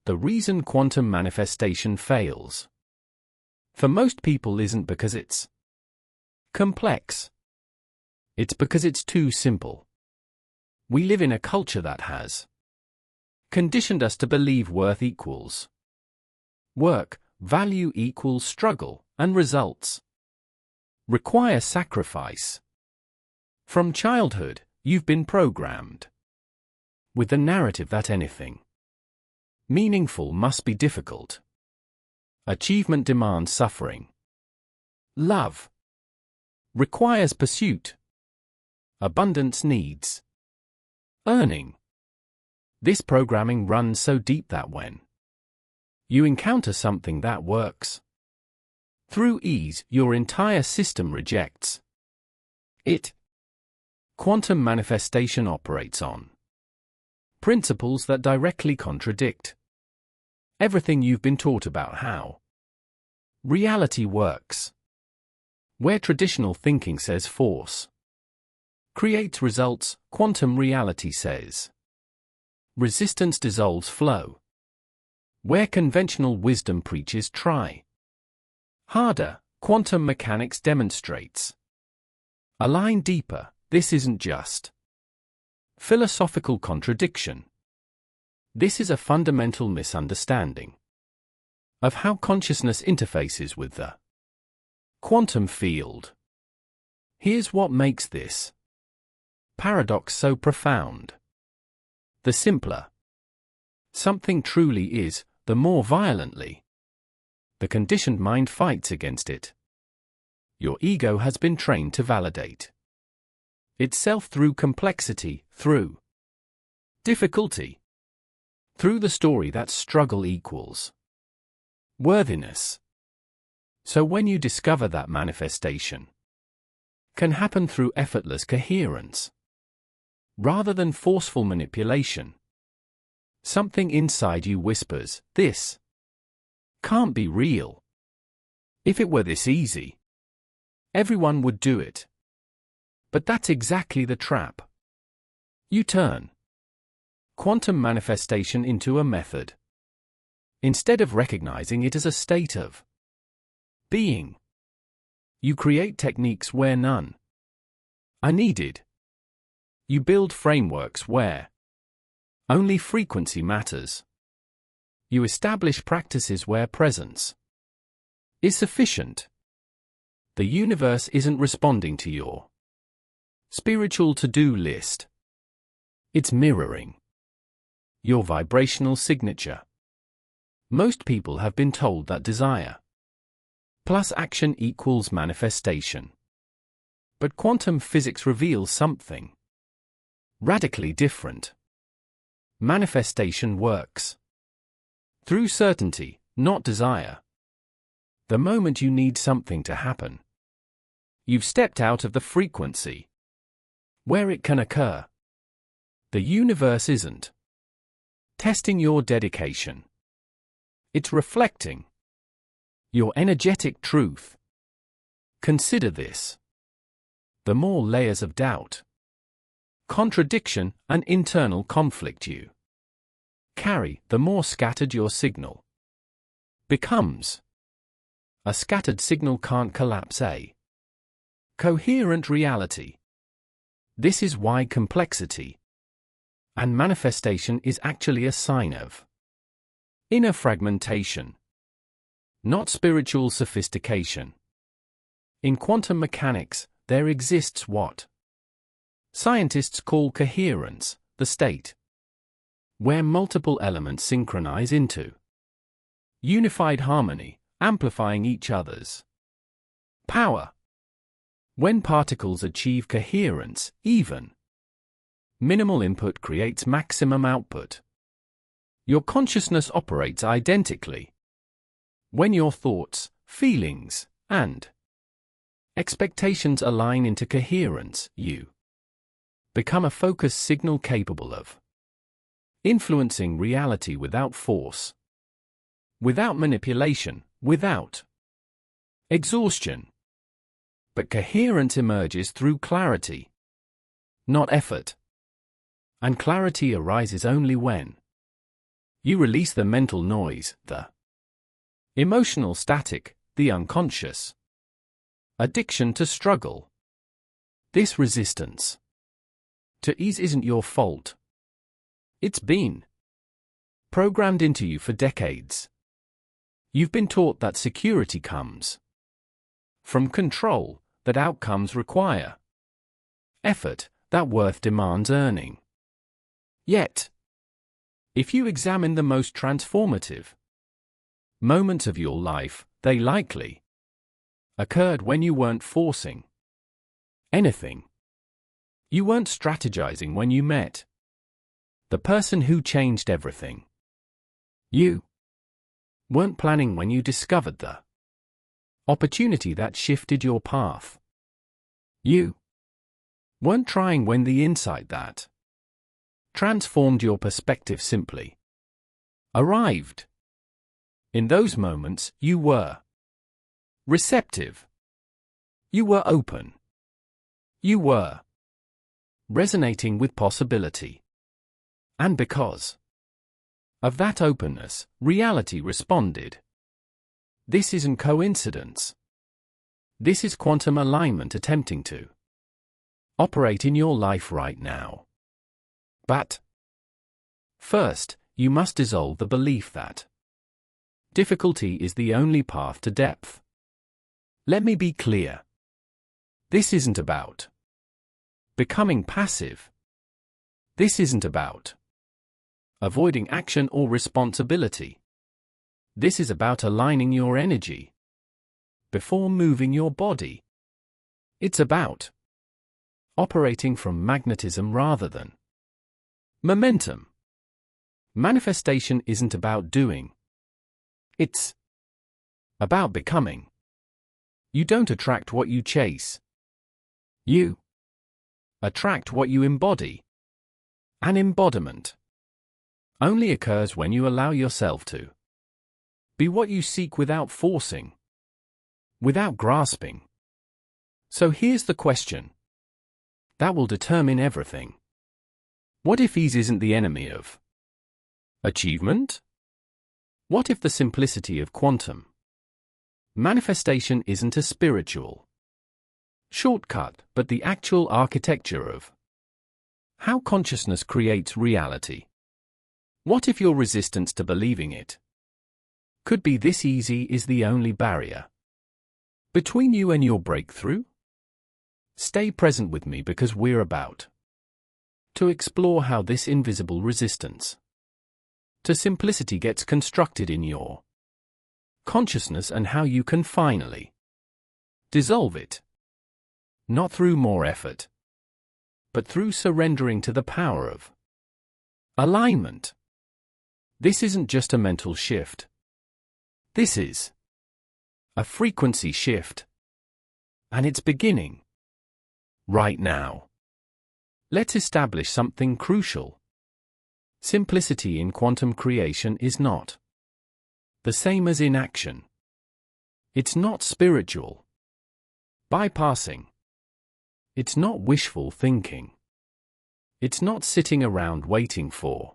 The reason quantum manifestation fails for most people isn't because it's complex. It's because it's too simple. We live in a culture that has conditioned us to believe worth equals work, value equals struggle, and results require sacrifice. From childhood, you've been programmed with the narrative that anything meaningful must be difficult. Achievement demands suffering. Love requires pursuit. Abundance needs earning. This programming runs so deep that when you encounter something that works through ease, your entire system rejects it. Quantum manifestation operates on principles that directly contradict everything you've been taught about how reality works. Where traditional thinking says force creates results, quantum reality says resistance dissolves flow. Where conventional wisdom preaches try harder, quantum mechanics demonstrates align deeper. This isn't just philosophical contradiction. This is a fundamental misunderstanding of how consciousness interfaces with the quantum field. Here's what makes this paradox so profound. The simpler something truly is, the more violently the conditioned mind fights against it. Your ego has been trained to validate itself through complexity, through difficulty, through the story that struggle equals worthiness. So when you discover that manifestation can happen through effortless coherence rather than forceful manipulation, something inside you whispers, this can't be real. If it were this easy, everyone would do it. But that's exactly the trap. You turn quantum manifestation into a method instead of recognizing it as a state of being. You create techniques where none are needed. You build frameworks where only frequency matters. You establish practices where presence is sufficient. The universe isn't responding to your spiritual to-do list. It's mirroring your vibrational signature. Most people have been told that desire plus action equals manifestation. But quantum physics reveals something radically different. Manifestation works through certainty, not desire. The moment you need something to happen, you've stepped out of the frequency where it can occur. The universe isn't testing your dedication. It's reflecting your energetic truth. Consider this. The more layers of doubt, contradiction, and internal conflict you carry, the more scattered your signal becomes. A scattered signal can't collapse a coherent reality. This is why complexity and manifestation is actually a sign of inner fragmentation, not spiritual sophistication. In quantum mechanics, there exists what scientists call coherence, the state where multiple elements synchronize into unified harmony, amplifying each other's power. When particles achieve coherence, even minimal input creates maximum output. Your consciousness operates identically. When your thoughts, feelings, and expectations align into coherence, you become a focused signal capable of influencing reality without force, without manipulation, without exhaustion. But coherence emerges through clarity, not effort. And clarity arises only when You release the mental noise, the emotional static, the unconscious addiction to struggle. This resistance to ease isn't your fault. It's been programmed into you for decades. You've been taught that security comes from control, that outcomes require effort, that worth demands earning. Yet, if you examine the most transformative moments of your life, they likely occurred when you weren't forcing anything. You weren't strategizing when you met the person who changed everything. You weren't planning when you discovered the opportunity that shifted your path. You weren't trying when the insight that transformed your perspective simply arrived. In those moments, you were receptive. You were open. You were resonating with possibility. And because of that openness, reality responded. This isn't coincidence. This is quantum alignment attempting to operate in your life right now. But first, you must dissolve the belief that difficulty is the only path to depth. Let me be clear. This isn't about becoming passive. This isn't about avoiding action or responsibility. This is about aligning your energy before moving your body. It's about operating from magnetism rather than momentum. Manifestation isn't about doing. It's about becoming. You don't attract what you chase. You attract what you embody. An embodiment only occurs when you allow yourself to be what you seek without forcing, without grasping. So here's the question that will determine everything. What if ease isn't the enemy of achievement? What if the simplicity of quantum manifestation isn't a spiritual shortcut, but the actual architecture of how consciousness creates reality? What if your resistance to believing it could be this easy is the only barrier between you and your breakthrough? Stay present with me because we're about to explore how this invisible resistance to simplicity gets constructed in your consciousness and how you can finally dissolve it. Not through more effort, but through surrendering to the power of alignment. This isn't just a mental shift. This is a frequency shift. And it's beginning right now. Let's establish something crucial. Simplicity in quantum creation is not the same as inaction. It's not spiritual bypassing. It's not wishful thinking. It's not sitting around waiting for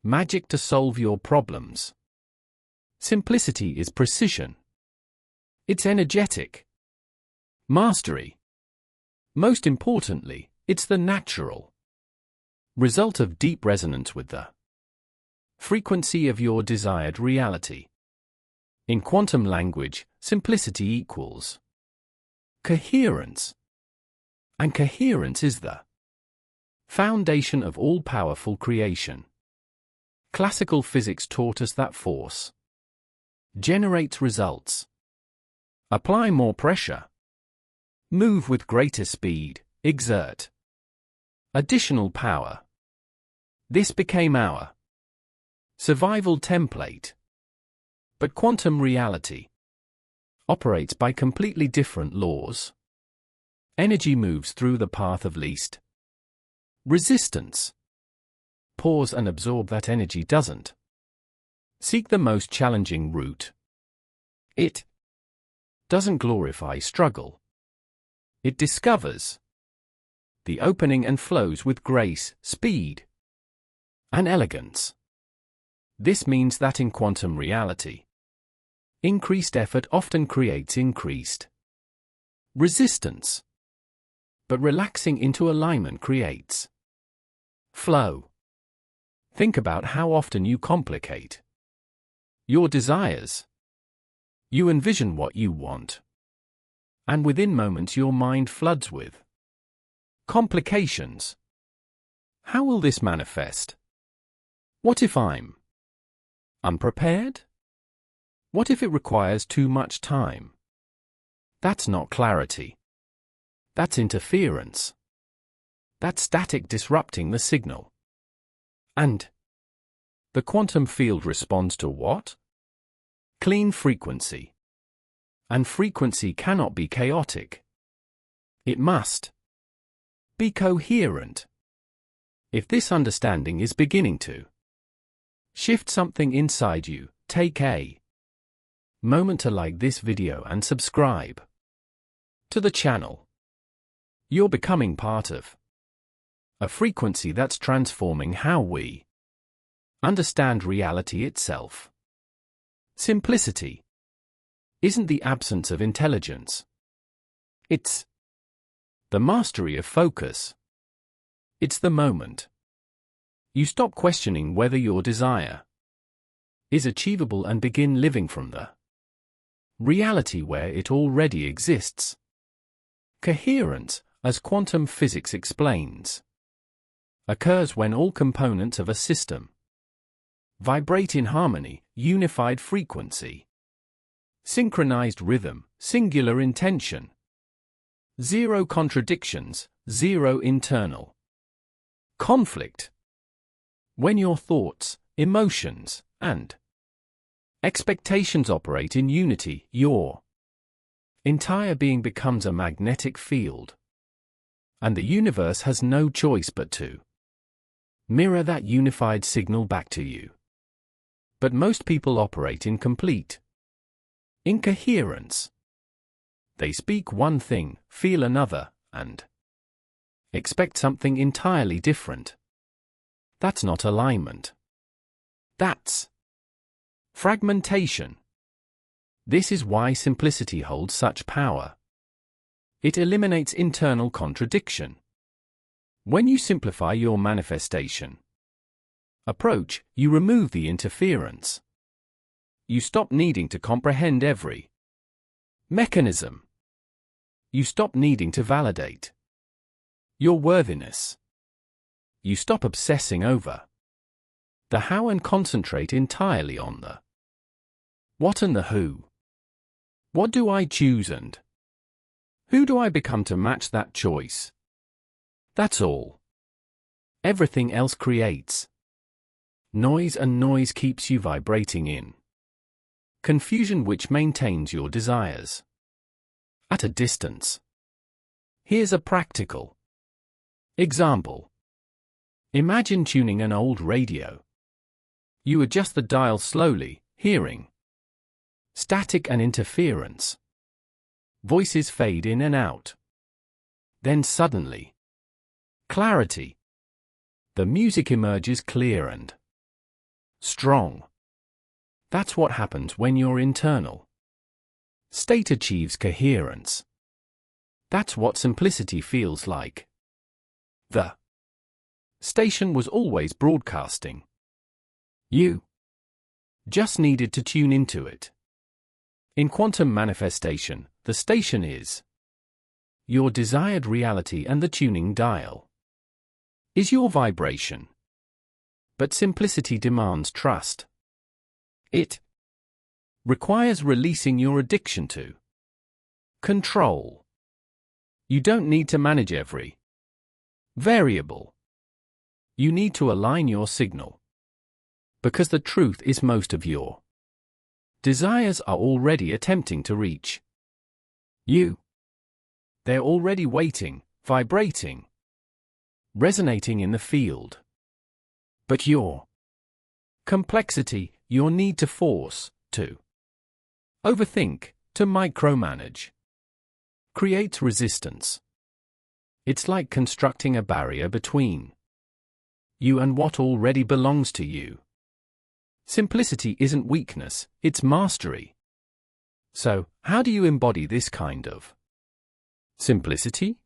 magic to solve your problems. Simplicity is precision. It's energetic mastery. Most importantly, it's the natural result of deep resonance with the frequency of your desired reality. In quantum language, simplicity equals coherence. And coherence is the foundation of all powerful creation. Classical physics taught us that force generates results. Apply more pressure. Move with greater speed. Exert additional power. This became our survival template. But quantum reality operates by completely different laws. Energy moves through the path of least resistance. Pause and absorb that energy doesn't seek the most challenging route. It doesn't glorify struggle. It discovers the opening and flows with grace, speed, and elegance. This means that in quantum reality, increased effort often creates increased resistance. But relaxing into alignment creates flow. Think about how often you complicate your desires. You envision what you want, and within moments your mind floods with complications. How will this manifest? What if I'm unprepared? What if it requires too much time? That's not clarity. That's interference. That's static disrupting the signal. And the quantum field responds to what? Clean frequency. And frequency cannot be chaotic. It must be coherent. If this understanding is beginning to shift something inside you, take a moment to like this video and subscribe to the channel. You're becoming part of a frequency that's transforming how we understand reality itself. Simplicity isn't the absence of intelligence. It's the mastery of focus. It's the moment you stop questioning whether your desire is achievable and begin living from the reality where it already exists. Coherence, as quantum physics explains, occurs when all components of a system vibrate in harmony, unified frequency, synchronized rhythm, singular intention, zero contradictions, zero internal conflict. When your thoughts, emotions, and expectations operate in unity, your entire being becomes a magnetic field. And the universe has no choice but to mirror that unified signal back to you. But most people operate in complete incoherence. They speak one thing, feel another, and expect something entirely different. That's not alignment. That's fragmentation. This is why simplicity holds such power. It eliminates internal contradiction. When you simplify your manifestation approach, you remove the interference. You stop needing to comprehend every mechanism. You stop needing to validate your worthiness. You stop obsessing over the how and concentrate entirely on the what and the who. What do I choose and who do I become to match that choice? That's all. Everything else creates noise, and noise keeps you vibrating in confusion, which maintains your desires at a distance. Here's a practical example. Imagine tuning an old radio. You adjust the dial slowly, hearing static and interference. Voices fade in and out. Then suddenly, clarity. The music emerges clear and strong. That's what happens when your internal state achieves coherence. That's what simplicity feels like. The station was always broadcasting. You just needed to tune into it. In quantum manifestation, the station is your desired reality, and the tuning dial is your vibration. But simplicity demands trust. It requires releasing your addiction to control. You don't need to manage every variable. You need to align your signal. Because the truth is, most of your desires are already attempting to reach you. They're already waiting, vibrating, resonating in the field. But your complexity, your need to force, to overthink, to micromanage, creates resistance. It's like constructing a barrier between you and what already belongs to you. Simplicity isn't weakness, it's mastery. So, how do you embody this kind of simplicity?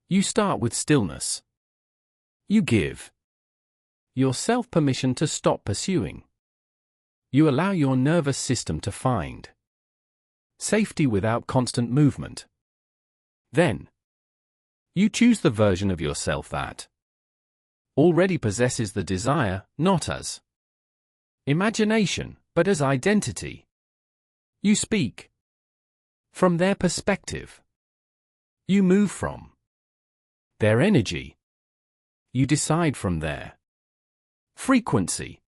You start with stillness. You give yourself permission to stop pursuing. You allow your nervous system to find safety without constant movement. Then, you choose the version of yourself that already possesses the desire, not as imagination, but as identity. You speak from their perspective. You move from their energy. You decide from their frequency.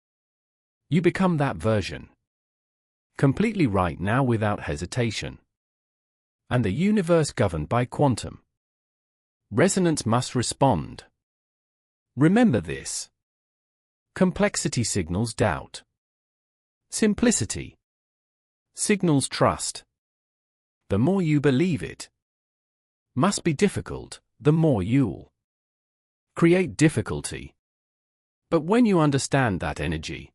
You become that version. Completely right now without hesitation. And the universe governed by quantum resonance must respond. Remember this. Complexity signals doubt. Simplicity signals trust. The more you believe it must be difficult, the more you'll create difficulty. But when you understand that energy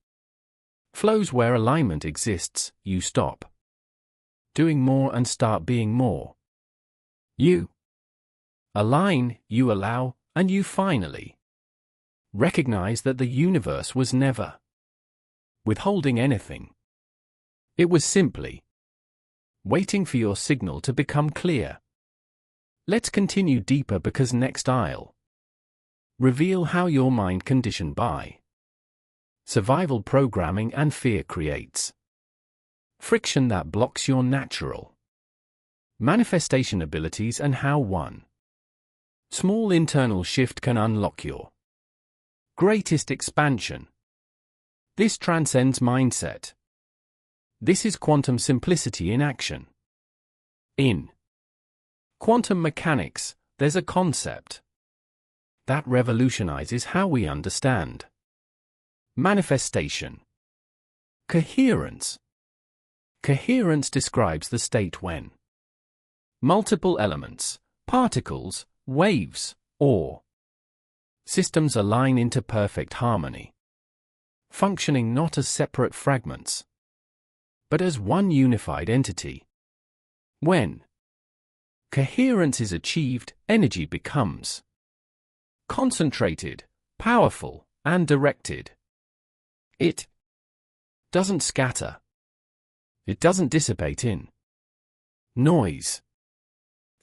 flows where alignment exists, you stop doing more and start being more. You align, you allow, and you finally recognize that the universe was never withholding anything. It was simply waiting for your signal to become clear. Let's continue deeper because next I'll reveal how your mind conditioned by survival programming and fear creates friction that blocks your natural manifestation abilities and how one small internal shift can unlock your greatest expansion. This transcends mindset. This is quantum simplicity in action. In quantum mechanics, there's a concept that revolutionizes how we understand manifestation. Coherence. Coherence describes the state when multiple elements, particles, waves, or systems align into perfect harmony, functioning not as separate fragments, but as one unified entity. When coherence is achieved, energy becomes concentrated, powerful, and directed. It doesn't scatter. It doesn't dissipate in noise.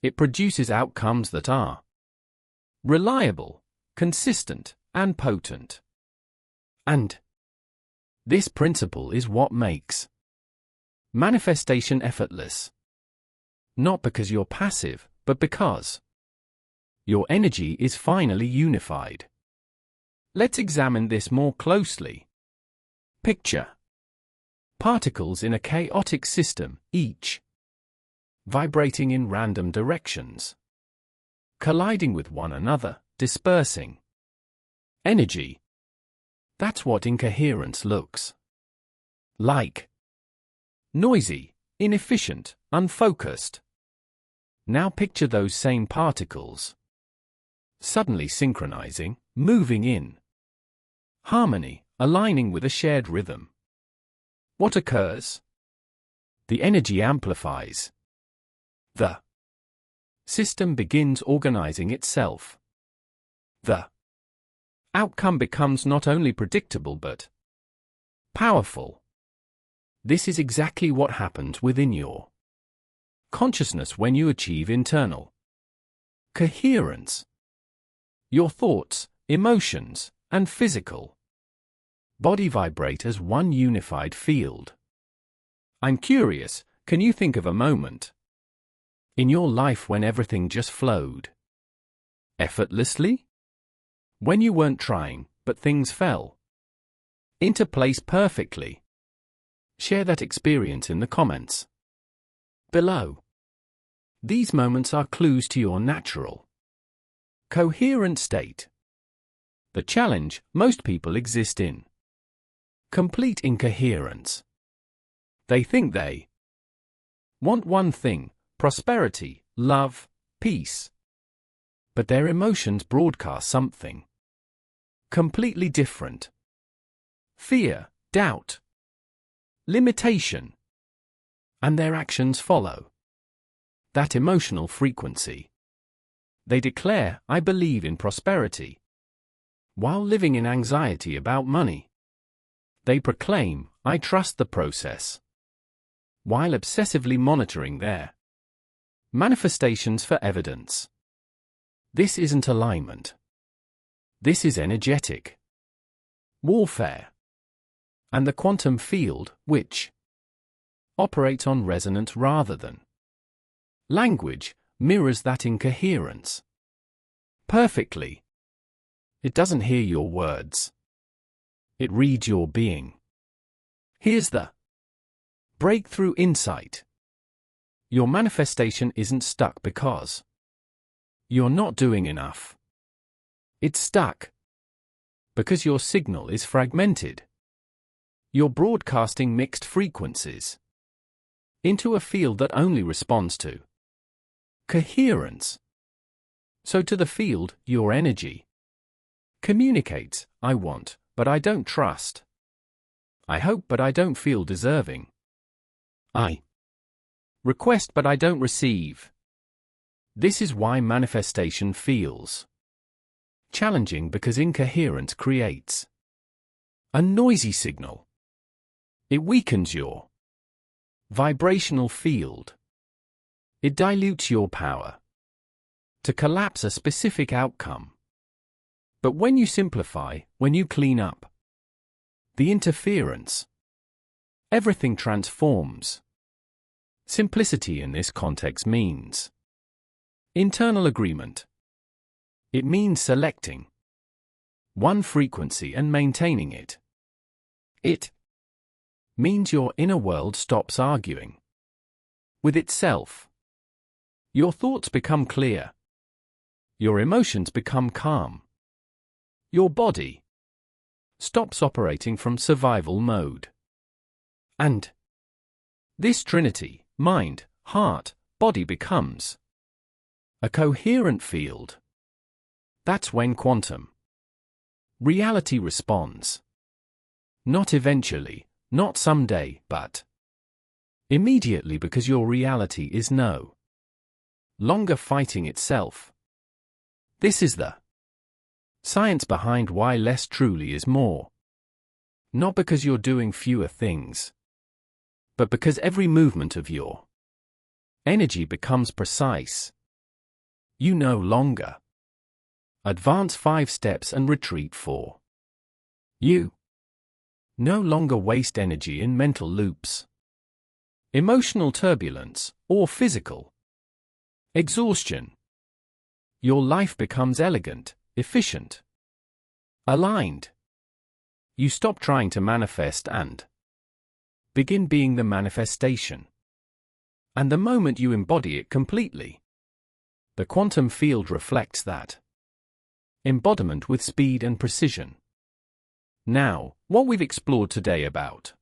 It produces outcomes that are reliable, consistent, and potent. And this principle is what makes manifestation effortless. Not because you're passive, but because your energy is finally unified. Let's examine this more closely. Picture particles in a chaotic system, each vibrating in random directions, colliding with one another, dispersing energy. That's what incoherence looks like. Noisy, inefficient, unfocused. Now picture those same particles suddenly synchronizing, moving in harmony, aligning with a shared rhythm. What occurs? The energy amplifies. The system begins organizing itself. The outcome becomes not only predictable but powerful. This is exactly what happens within your consciousness when you achieve internal coherence. Your thoughts, emotions, and physical body vibrate as one unified field. I'm curious, can you think of a moment in your life when everything just flowed effortlessly? When you weren't trying, but things fell into place perfectly? Share that experience in the comments below. These moments are clues to your natural coherent state. The challenge: most people exist in complete incoherence. They think they want one thing: prosperity, love, peace. But their emotions broadcast something completely different. Fear, doubt, limitation, and their actions follow that emotional frequency. They declare, "I believe in prosperity," while living in anxiety about money. They proclaim, "I trust the process," while obsessively monitoring their manifestations for evidence. This isn't alignment. This is energetic warfare. And the quantum field, which operates on resonance rather than language, mirrors that incoherence perfectly. It doesn't hear your words. It reads your being. Here's the breakthrough insight. Your manifestation isn't stuck because you're not doing enough. It's stuck because your signal is fragmented. You're broadcasting mixed frequencies into a field that only responds to coherence. So to the field, your energy communicates, "I want, but I don't trust. I hope, but I don't feel deserving. I request, but I don't receive." This is why manifestation feels challenging, because incoherence creates a noisy signal. It weakens your vibrational field. It dilutes your power to collapse a specific outcome. But when you simplify, when you clean up the interference, everything transforms. Simplicity in this context means internal agreement. It means selecting one frequency and maintaining it. It means your inner world stops arguing with itself. Your thoughts become clear. Your emotions become calm. Your body stops operating from survival mode. And this trinity, mind, heart, body, becomes a coherent field. That's when quantum reality responds. Not eventually, not someday, but immediately, because your reality is no longer fighting itself. This is the science behind why less truly is more. Not because you're doing fewer things, but because every movement of your energy becomes precise. You no longer advance 5 steps and retreat 4. You no longer waste energy in mental loops, emotional turbulence, or physical exhaustion. Your life becomes elegant, efficient, aligned. You stop trying to manifest and begin being the manifestation. And the moment you embody it completely, the quantum field reflects that embodiment with speed and precision. Now, what we've explored today about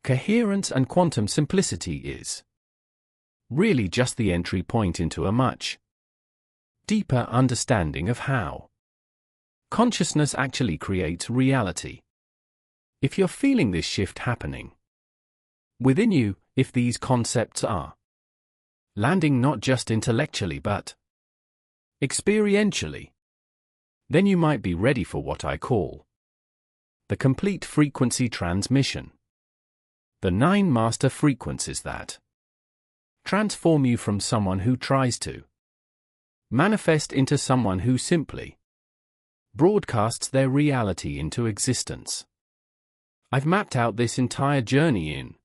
coherence and quantum simplicity is really just the entry point into a much deeper understanding of how consciousness actually creates reality. If you're feeling this shift happening within you, if these concepts are landing not just intellectually but experientially, then you might be ready for what I call the complete frequency transmission. The 9 master frequencies that transform you from someone who tries to manifest into someone who simply broadcasts their reality into existence. I've mapped out this entire journey in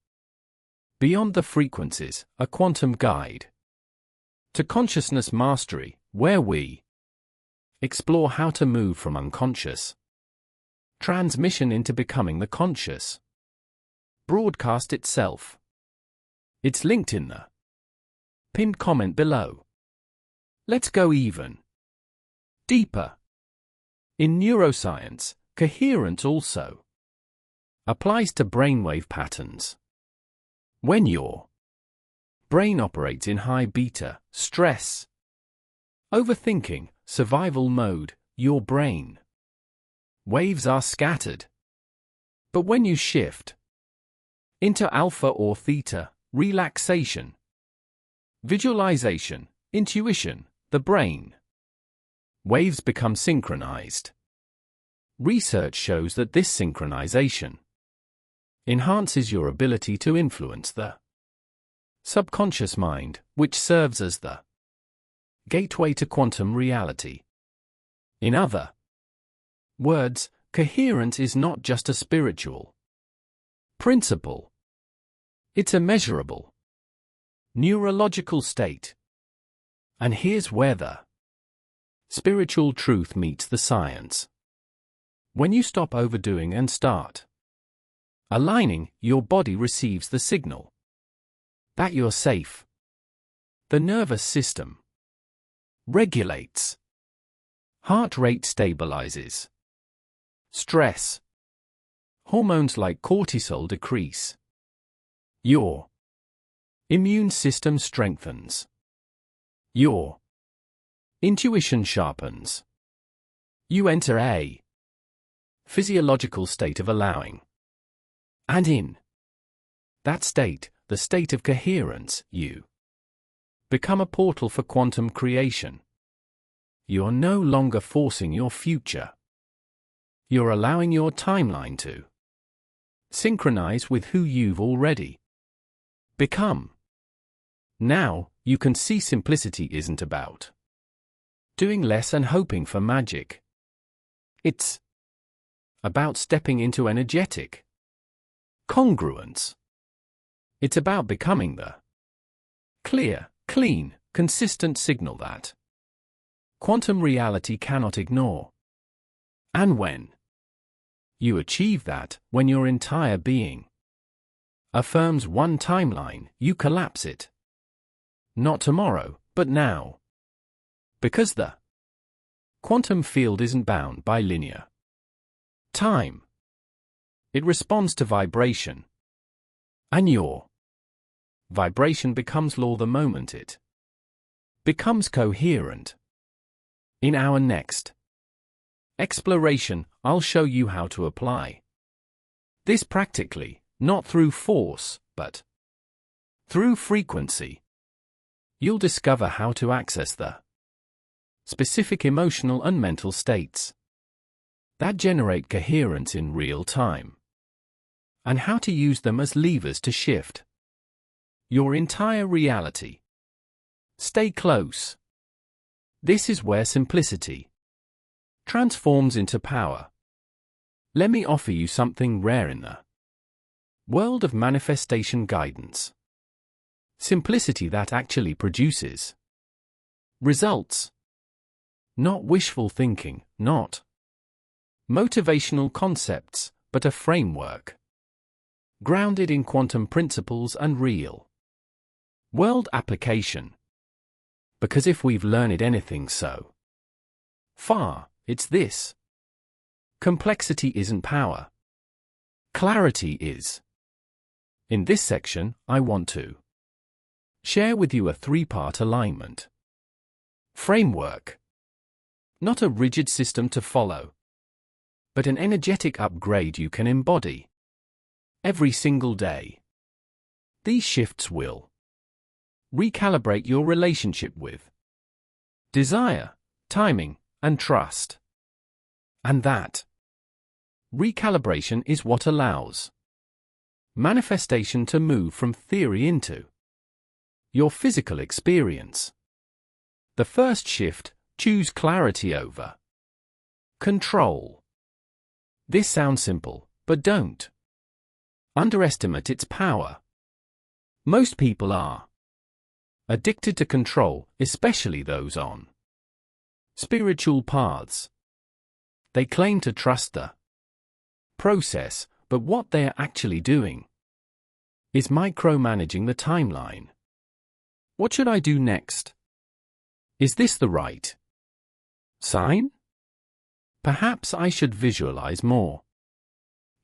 Beyond the Frequencies, a quantum guide to consciousness mastery, where we explore how to move from unconscious transmission into becoming the conscious broadcast itself. It's linked in the pinned comment below. Let's go even deeper. In neuroscience, coherence also applies to brainwave patterns. When your brain operates in high beta, stress, overthinking, survival mode, your brain waves are scattered. But when you shift into alpha or theta, relaxation, visualization, intuition, the brain waves become synchronized. Research shows that this synchronization enhances your ability to influence the subconscious mind, which serves as the gateway to quantum reality. In other words, coherence is not just a spiritual principle. It's a measurable neurological state. And here's where the spiritual truth meets the science. When you stop overdoing and start aligning, your body receives the signal that you're safe. The nervous system regulates. Heart rate stabilizes. Stress hormones like cortisol decrease. Your immune system strengthens. Your intuition sharpens. You enter a physiological state of allowing. And in that state, the state of coherence, you become a portal for quantum creation. You're no longer forcing your future. You're allowing your timeline to synchronize with who you've already become. Now, you can see simplicity isn't about doing less and hoping for magic. It's about stepping into energetic congruence. It's about becoming the clear, clean, consistent signal that quantum reality cannot ignore. And when you achieve that, when your entire being affirms one timeline, you collapse it. Not tomorrow, but now. Because the quantum field isn't bound by linear time. It responds to vibration. And your vibration becomes law the moment it becomes coherent. In our next exploration, I'll show you how to apply this practically, not through force, but through frequency. You'll discover how to access the specific emotional and mental states that generate coherence in real time, and how to use them as levers to shift your entire reality. Stay close. This is where simplicity transforms into power. Let me offer you something rare in the world of manifestation guidance. Simplicity that actually produces results. Not wishful thinking, not motivational concepts, but a framework grounded in quantum principles and real world application. Because if we've learned anything so far, it's this: complexity isn't power. Clarity is. In this section, I want to share with you a three-part alignment framework. Not a rigid system to follow, but an energetic upgrade you can embody every single day. These shifts will recalibrate your relationship with desire, timing, and trust. And that recalibration is what allows manifestation to move from theory into your physical experience. The first shift: choose clarity over control. This sounds simple, but don't underestimate its power. Most people are addicted to control, especially those on spiritual paths. They claim to trust the process, but what they are actually doing is micromanaging the timeline. What should I do next? Is this the right sign? Perhaps I should visualize more.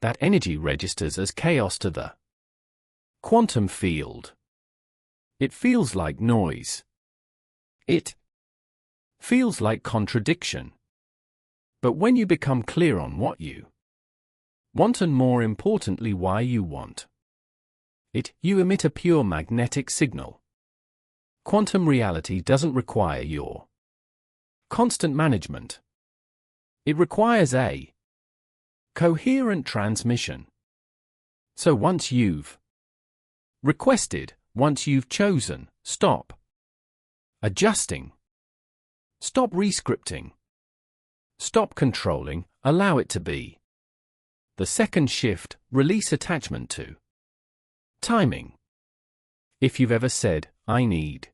That energy registers as chaos to the quantum field. It feels like noise. It feels like contradiction. But when you become clear on what you Want and more importantly why you want it. You emit a pure magnetic signal. Quantum reality doesn't require your constant management. It requires a coherent transmission. So once you've requested, once you've chosen, stop adjusting. Stop rescripting. Stop controlling, allow it to be. The second shift, release attachment to timing. If you've ever said, I need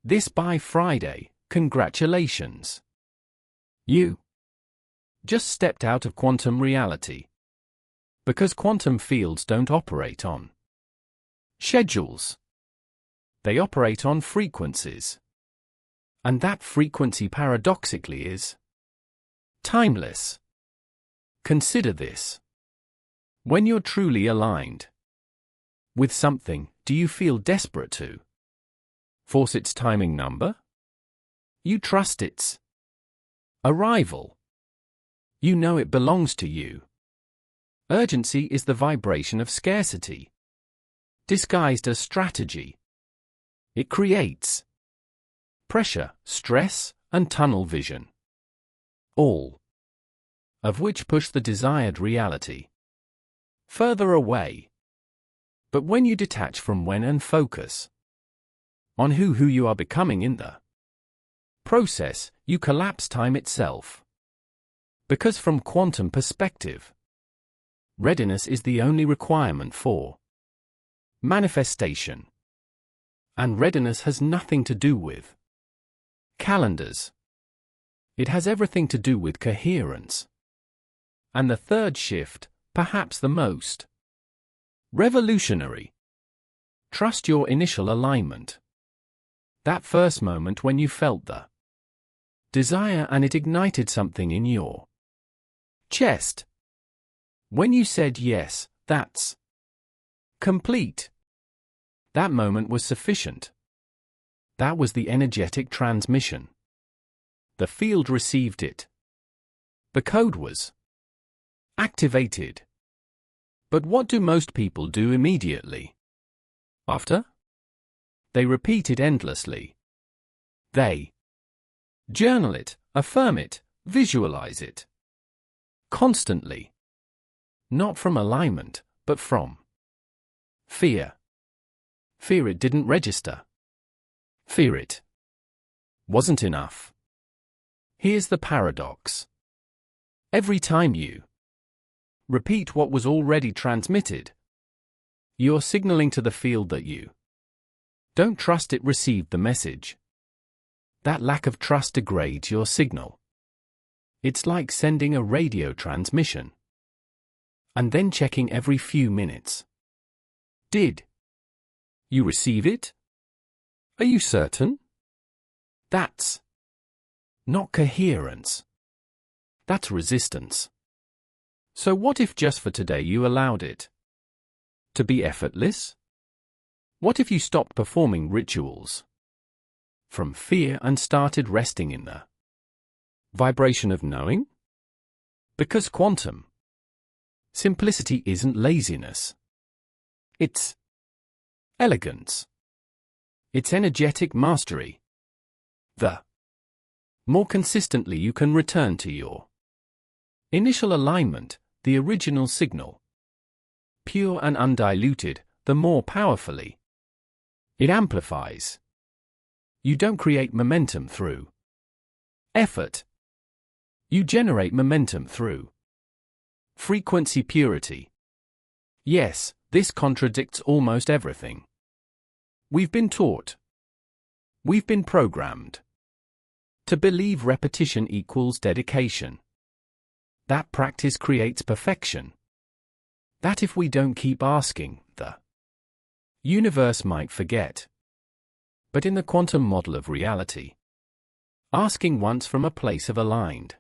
this by Friday, congratulations. You just stepped out of quantum reality. Because quantum fields don't operate on schedules. They operate on frequencies. And that frequency paradoxically is timeless. Consider this. When you're truly aligned with something, do you feel desperate to force its timing number? You trust its arrival. You know it belongs to you. Urgency is the vibration of scarcity, disguised as strategy. It creates pressure, stress, and tunnel vision, all of which push the desired reality further away. But when you detach from when and focus on who you are becoming in the process, you collapse time itself. Because from quantum perspective, readiness is the only requirement for manifestation. And readiness has nothing to do with calendars. It has everything to do with coherence. And the third shift, perhaps the most revolutionary. Trust your initial alignment. That first moment when you felt the desire and it ignited something in your chest. When you said yes, that's complete. That moment was sufficient. That was the energetic transmission. The field received it. The code was activated. But what do most people do immediately after? They repeat it endlessly. They journal it, affirm it, visualize it. Constantly. Not from alignment, but from fear. Fear it didn't register. Fear it wasn't enough. Here's the paradox. Every time you repeat what was already transmitted, you're signaling to the field that you don't trust it received the message. That lack of trust degrades your signal. It's like sending a radio transmission and then checking every few minutes. Did you receive it? Are you certain? That's not coherence. That's resistance. So what if just for today you allowed it to be effortless? What if you stopped performing rituals from fear and started resting in the vibration of knowing? Because quantum simplicity isn't laziness. It's elegance. It's energetic mastery. The more consistently you can return to your initial alignment, the original signal, pure and undiluted, the more powerfully it amplifies. You don't create momentum through effort. You generate momentum through frequency purity. Yes, this contradicts almost everything we've been taught. We've been programmed to believe repetition equals dedication. That practice creates perfection. That if we don't keep asking, the universe might forget. But in the quantum model of reality, asking once from a place of aligned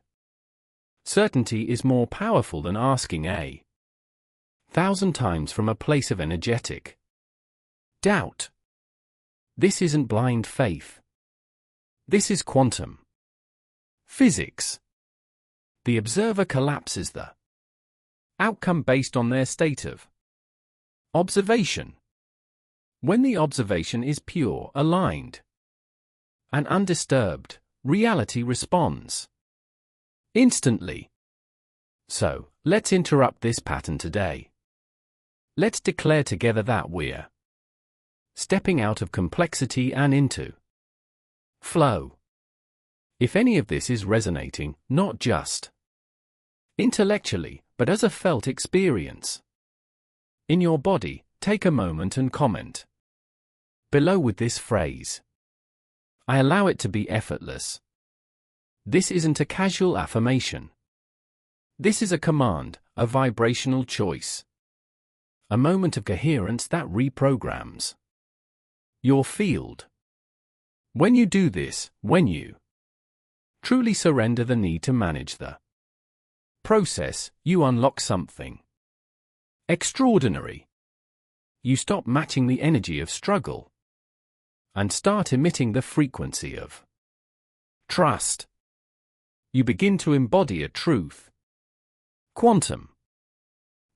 certainty is more powerful than asking 1,000 times from a place of energetic doubt. This isn't blind faith. This is quantum physics. The observer collapses the outcome based on their state of observation. When the observation is pure, aligned, and undisturbed, reality responds instantly. So, let's interrupt this pattern today. Let's declare together that we're stepping out of complexity and into flow. If any of this is resonating, not just intellectually, but as a felt experience in your body, take a moment and comment below with this phrase: I allow it to be effortless. This isn't a casual affirmation. This is a command, a vibrational choice. A moment of coherence that reprograms your field. When you do this, when you truly surrender the need to manage the process, you unlock something extraordinary. You stop matching the energy of struggle and start emitting the frequency of trust. You begin to embody a truth. Quantum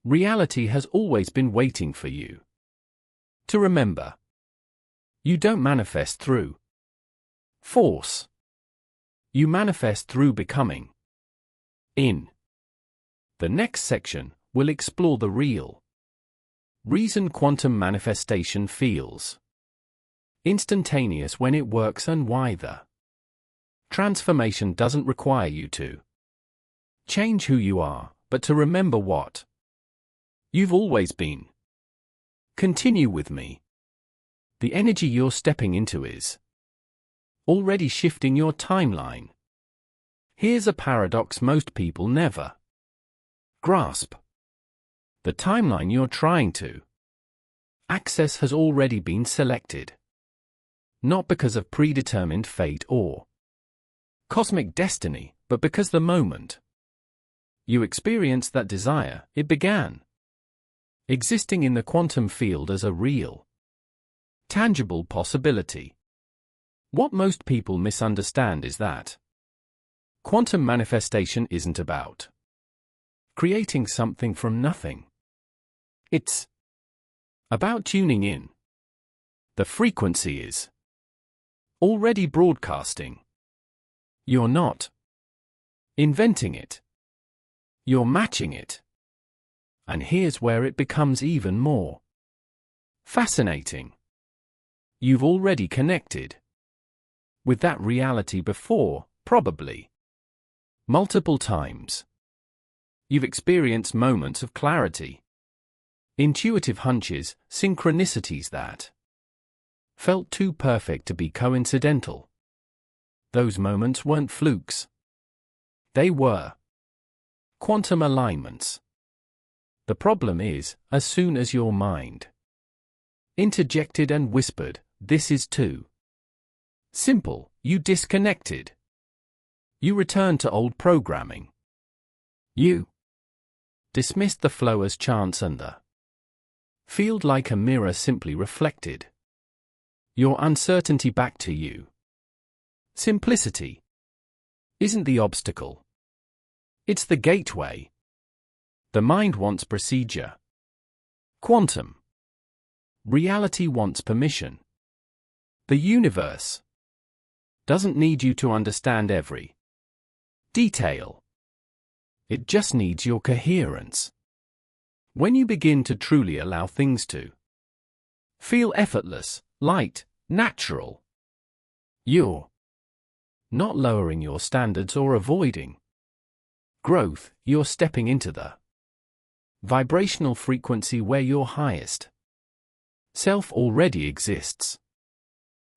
reality has always been waiting for you to remember. You don't manifest through force. You manifest through becoming. In the next section, we'll explore the real reason quantum manifestation feels instantaneous when it works and why the transformation doesn't require you to change who you are, but to remember what you've always been. Continue with me. The energy you're stepping into is already shifting your timeline. Here's a paradox most people never grasp. The timeline you're trying to access has already been selected. Not because of predetermined fate or cosmic destiny, but because the moment you experienced that desire, it began existing in the quantum field as a real, tangible possibility. What most people misunderstand is that quantum manifestation isn't about creating something from nothing. It's about tuning in. The frequency is already broadcasting. You're not inventing it. You're matching it. And here's where it becomes even more fascinating. You've already connected with that reality before, probably multiple times. You've experienced moments of clarity, intuitive hunches, synchronicities that felt too perfect to be coincidental. Those moments weren't flukes. They were quantum alignments. The problem is, as soon as your mind interjected and whispered, "This is too simple," you disconnected. You returned to old programming. You dismissed the flow as chance and the field like a mirror simply reflected your uncertainty back to you. Simplicity isn't the obstacle. It's the gateway. The mind wants procedure. Quantum reality wants permission. The universe doesn't need you to understand every detail. It just needs your coherence. When you begin to truly allow things to feel effortless, light, natural, you're not lowering your standards or avoiding growth, you're stepping into the vibrational frequency where your highest self already exists.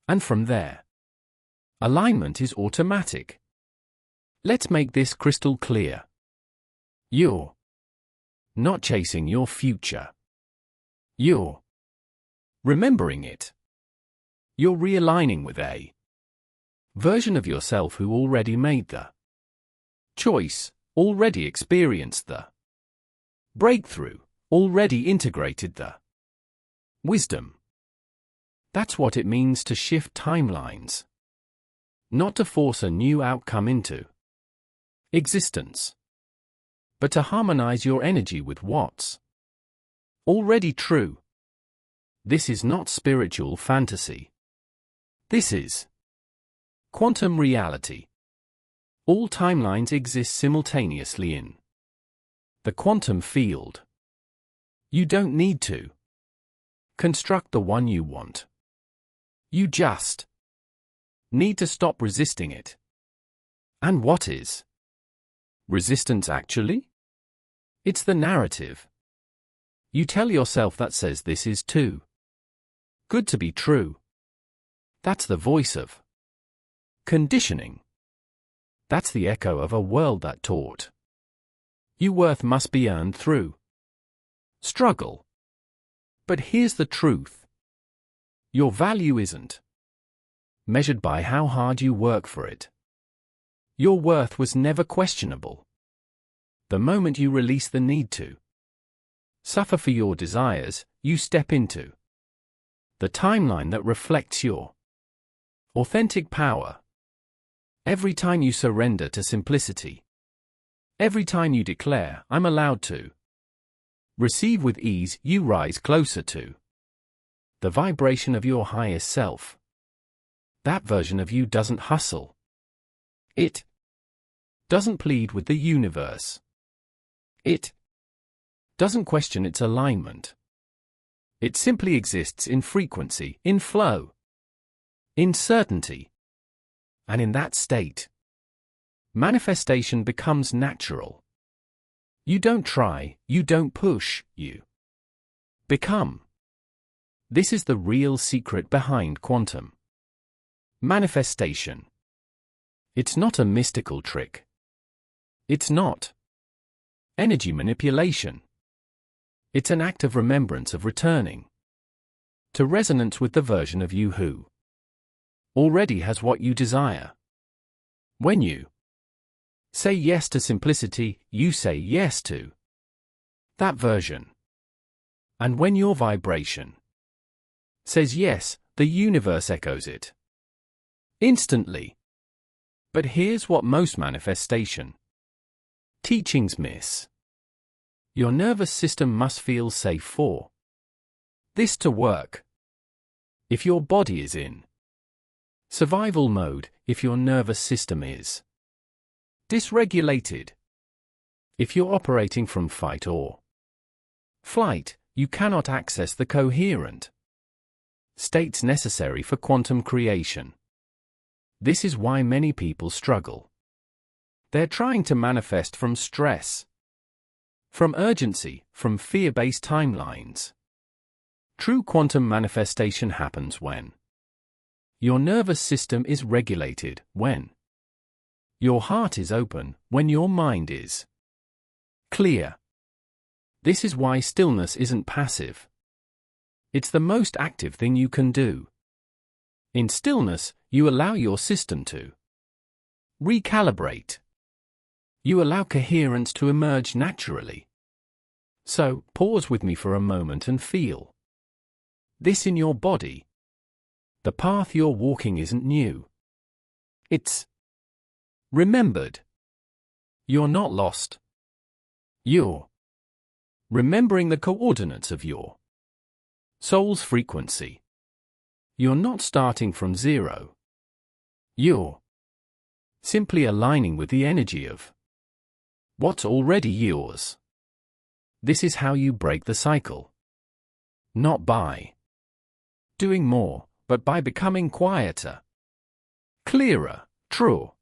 And from there, alignment is automatic. Let's make this crystal clear. You're not chasing your future. You're remembering it. You're realigning with a version of yourself who already made the choice, already experienced the breakthrough, already integrated the wisdom. That's what it means to shift timelines. Not to force a new outcome into existence, but to harmonize your energy with what's already true. This is not spiritual fantasy. This is quantum reality. All timelines exist simultaneously in the quantum field. You don't need to construct the one you want. You just need to stop resisting it. And what is resistance actually? It's the narrative you tell yourself that says this is too good to be true. That's the voice of conditioning. That's the echo of a world that taught your worth must be earned through struggle. But here's the truth. Your value isn't measured by how hard you work for it. Your worth was never questionable. The moment you release the need to suffer for your desires, you step into the timeline that reflects your authentic power. Every time you surrender to simplicity, every time you declare, "I'm allowed to receive with ease," you rise closer to the vibration of your highest self. That version of you doesn't hustle. It doesn't plead with the universe. It doesn't question its alignment. It simply exists in frequency, in flow, in certainty. And in that state, manifestation becomes natural. You don't try, you don't push, you become. This is the real secret behind quantum manifestation. It's not a mystical trick. It's not energy manipulation. It's an act of remembrance, of returning to resonance with the version of you who already has what you desire. When you say yes to simplicity, you say yes to that version. And when your vibration says yes, the universe echoes it instantly. But here's what most manifestation teachings miss. Your nervous system must feel safe for this to work. If your body is in survival mode, if your nervous system is dysregulated, if you're operating from fight or flight, you cannot access the coherent states necessary for quantum creation. This is why many people struggle. They're trying to manifest from stress, from urgency, from fear-based timelines. True quantum manifestation happens when your nervous system is regulated, when your heart is open, when your mind is clear. This is why stillness isn't passive. It's the most active thing you can do. In stillness, you allow your system to recalibrate. You allow coherence to emerge naturally. So, pause with me for a moment and feel this in your body. The path you're walking isn't new. It's remembered. You're not lost. You're remembering the coordinates of your soul's frequency. You're not starting from zero. You're simply aligning with the energy of what's already yours. This is how you break the cycle. Not by doing more, but by becoming quieter, clearer, truer.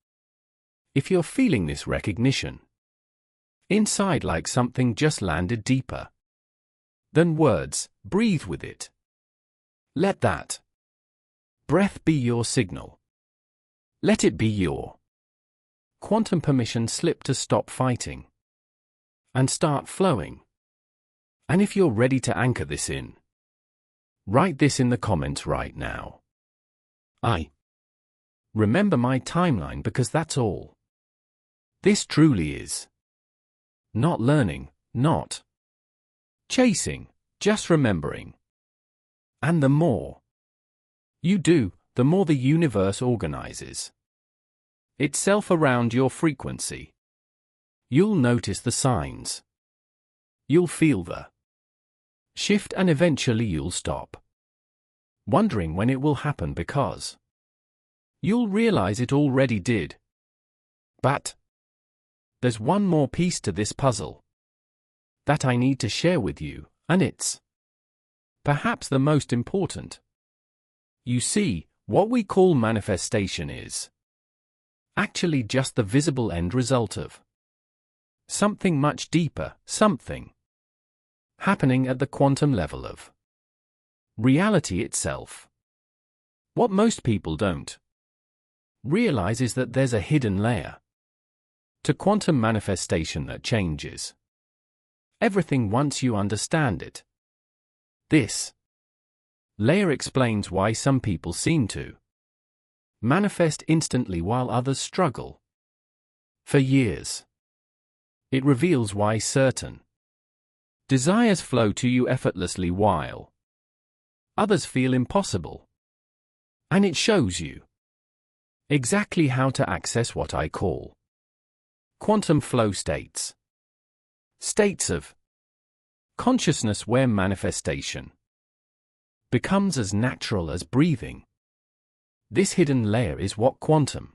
If you're feeling this recognition inside, like something just landed deeper than words, breathe with it. Let that breath be your signal. Let it be your quantum permission slip to stop fighting and start flowing. And if you're ready to anchor this in, write this in the comments right now. I remember my timeline, because that's all this truly is. Not learning, not chasing, just remembering. And the more you do, the more the universe organizes itself around your frequency. You'll notice the signs. You'll feel the shift, and eventually you'll stop wondering when it will happen, because you'll realize it already did. But there's one more piece to this puzzle that I need to share with you, and it's perhaps the most important. You see, what we call manifestation is actually just the visible end result of something much deeper, something happening at the quantum level of reality itself. What most people don't realize is that there's a hidden layer to quantum manifestation that changes everything once you understand it. This layer explains why some people seem to manifest instantly while others struggle for years. It reveals why certain desires flow to you effortlessly while others feel impossible. And it shows you exactly how to access what I call quantum flow states. States of consciousness where manifestation becomes as natural as breathing. This hidden layer is what quantum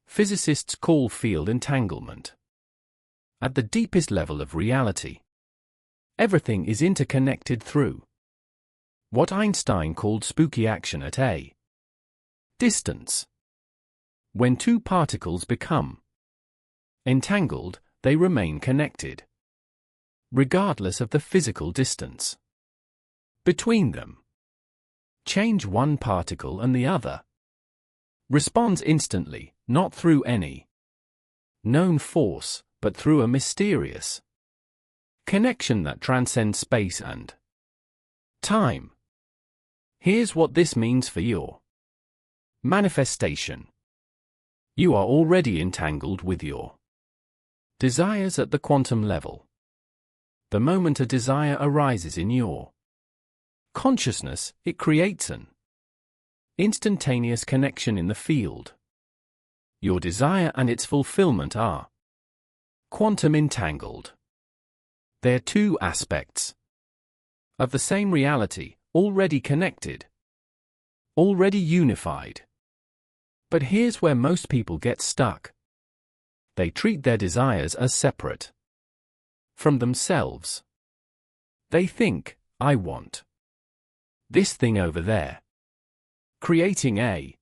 physicists call field entanglement. At the deepest level of reality, everything is interconnected through what Einstein called spooky action at a distance. When two particles become entangled, they remain connected, regardless of the physical distance between them. Change one particle and the other responds instantly, not through any known force, but through a mysterious connection that transcends space and time. Here's what this means for your manifestation. You are already entangled with your desires at the quantum level. The moment a desire arises in your consciousness, it creates an instantaneous connection in the field. Your desire and its fulfillment are quantum entangled. They're two aspects of the same reality, already connected, already unified. But here's where most people get stuck. They treat their desires as separate from themselves. They think, I want this thing over there, creating a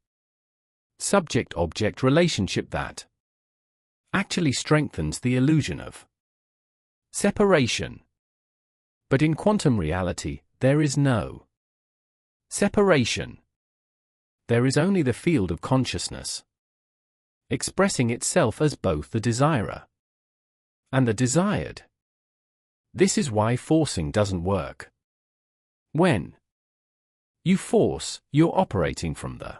subject-object relationship that actually strengthens the illusion of separation. But in quantum reality, there is no separation. There is only the field of consciousness, expressing itself as both the desirer and the desired. This is why forcing doesn't work. When you force, you're operating from the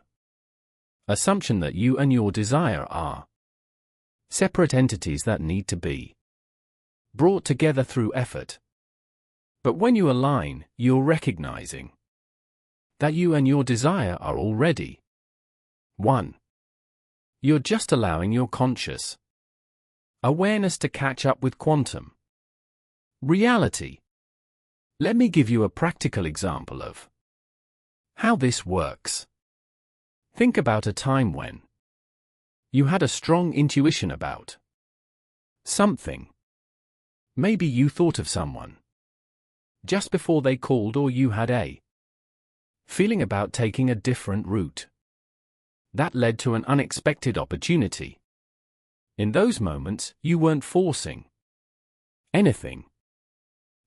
assumption that you and your desire are separate entities that need to be brought together through effort. But when you align, you're recognizing that you and your desire are already one. You're just allowing your conscious awareness to catch up with quantum reality. Let me give you a practical example of how this works. Think about a time when you had a strong intuition about something. Maybe you thought of someone just before they called, or you had a feeling about taking a different route that led to an unexpected opportunity. In those moments, you weren't forcing anything.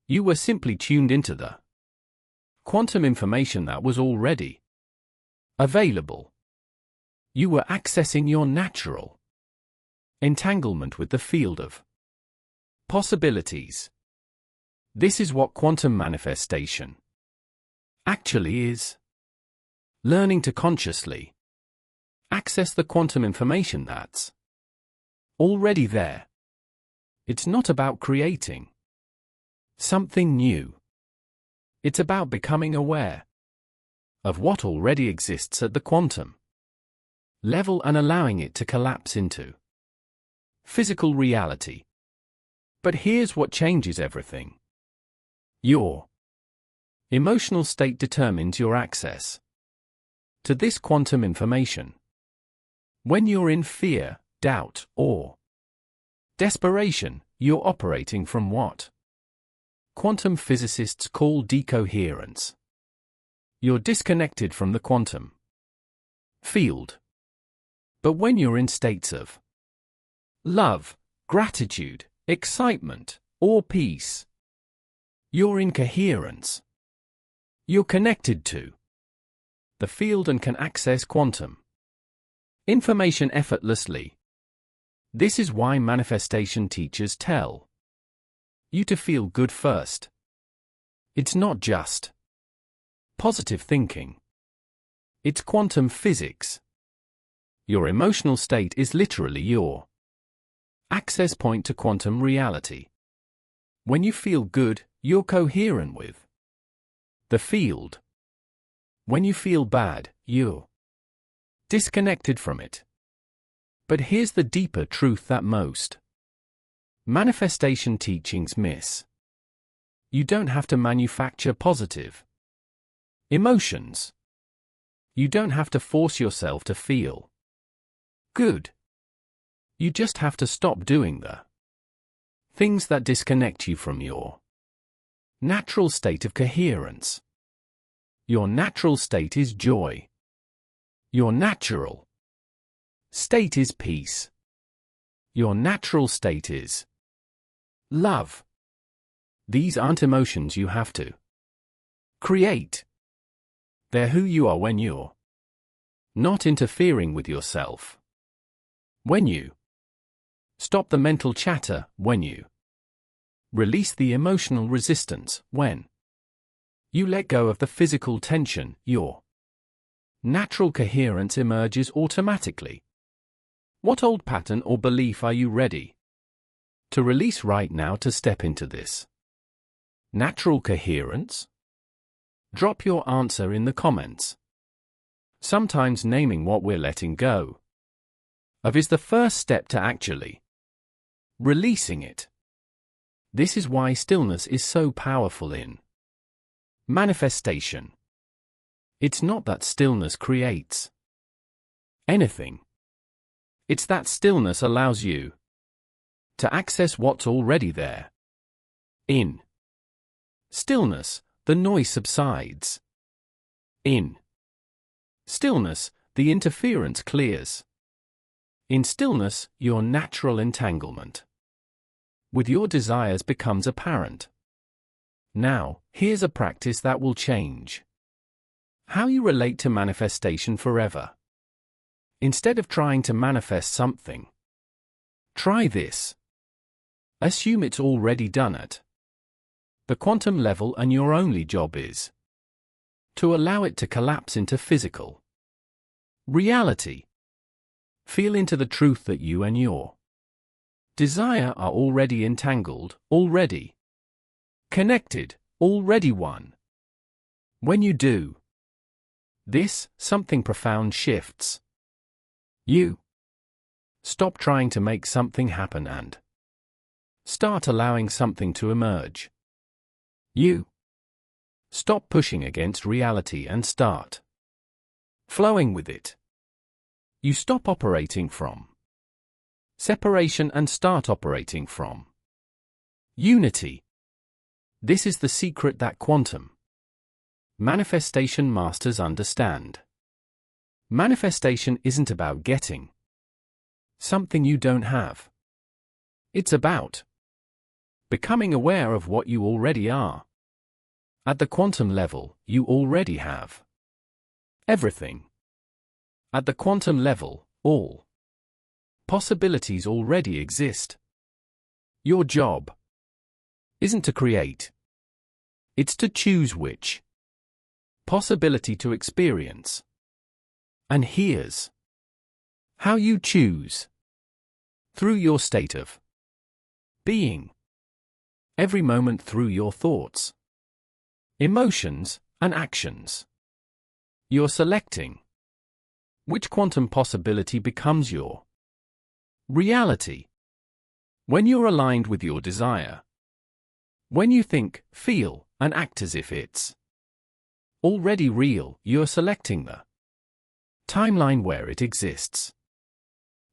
You were simply tuned into the quantum information that was already available. You were accessing your natural entanglement with the field of possibilities. This is what quantum manifestation actually is. Learning to consciously access the quantum information that's already there. It's not about creating something new. It's about becoming aware of what already exists at the quantum level and allowing it to collapse into physical reality. But here's what changes everything. Your emotional state determines your access to this quantum information. When you're in fear, doubt, or desperation, you're operating from what quantum physicists call decoherence. You're disconnected from the quantum field. But when you're in states of love, gratitude, excitement, or peace, you're in coherence. You're connected to the field and can access quantum information effortlessly. This is why manifestation teachers tell you to feel good first. It's not just positive thinking. It's quantum physics. Your emotional state is literally your access point to quantum reality. When you feel good, you're coherent with the field. When you feel bad, you're disconnected from it. But here's the deeper truth that most manifestation teachings miss. You don't have to manufacture positive emotions. You don't have to force yourself to feel good. You just have to stop doing the things that disconnect you from your natural state of coherence. Your natural state is joy. Your natural state is peace. Your natural state is love. These aren't emotions you have to create. They're who you are when you're not interfering with yourself. When you stop the mental chatter, when you release the emotional resistance, when you let go of the physical tension, your natural coherence emerges automatically. What old pattern or belief are you ready to release right now to step into this natural coherence? Drop your answer in the comments. Sometimes naming what we're letting go of is the first step to actually releasing it. This is why stillness is so powerful in manifestation. It's not that stillness creates anything. It's that stillness allows you to access what's already there. In stillness, the noise subsides. In stillness, the interference clears. In stillness, your natural entanglement with your desires becomes apparent. Now, here's a practice that will change how you relate to manifestation forever. Instead of trying to manifest something, try this. Assume it's already done at the quantum level and your only job is to allow it to collapse into physical reality. Feel into the truth that you and your desire are already entangled, already connected, already one. When you do this, something profound shifts. You stop trying to make something happen and start allowing something to emerge. You stop pushing against reality and start flowing with it. You stop operating from separation and start operating from unity. This is the secret that quantum manifestation masters understand. Manifestation isn't about getting something you don't have. It's about becoming aware of what you already are. At the quantum level, you already have everything. At the quantum level, all possibilities already exist. Your job isn't to create. It's to choose which possibility to experience. And here's how you choose. Through your state of being. Every moment through your thoughts, emotions, and actions. You're selecting which quantum possibility becomes your reality. When you're aligned with your desire. When you think, feel, and act as if it's already real, you're selecting the timeline where it exists.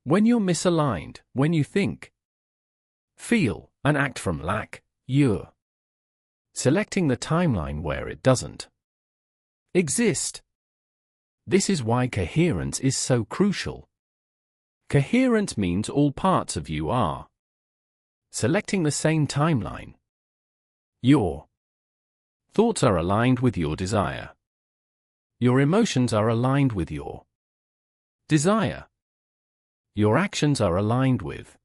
When you're misaligned, when you think, feel, and act from lack, you're selecting the timeline where it doesn't exist. This is why coherence is so crucial. Coherence means all parts of you are selecting the same timeline. Your thoughts are aligned with your desire. Your emotions are aligned with your desire. Your actions are aligned with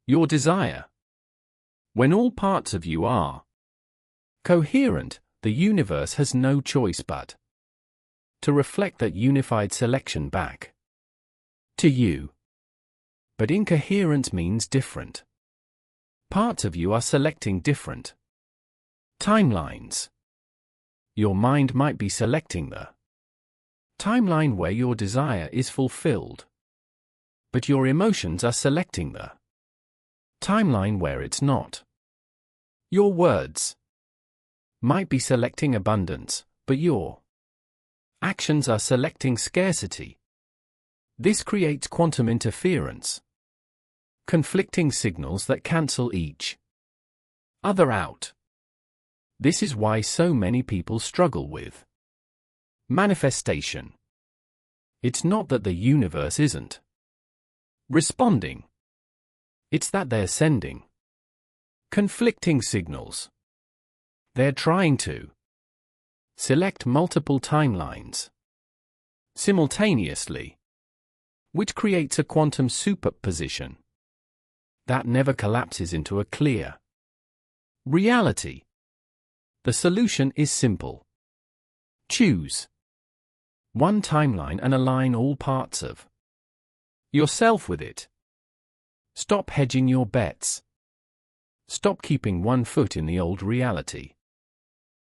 your desire. When all parts of you are coherent, the universe has no choice but to reflect that unified selection back to you. But incoherence means different. Parts of you are selecting different timelines. Your mind might be selecting the timeline where your desire is fulfilled, but your emotions are selecting the timeline where it's not. Your words might be selecting abundance, but your actions are selecting scarcity. This creates quantum interference, conflicting signals that cancel each other out. This is why so many people struggle with manifestation. It's not that the universe isn't responding. It's that they're sending conflicting signals. They're trying to select multiple timelines simultaneously, which creates a quantum superposition that never collapses into a clear reality. The solution is simple. Choose one timeline and align all parts of yourself with it. Stop hedging your bets. Stop keeping one foot in the old reality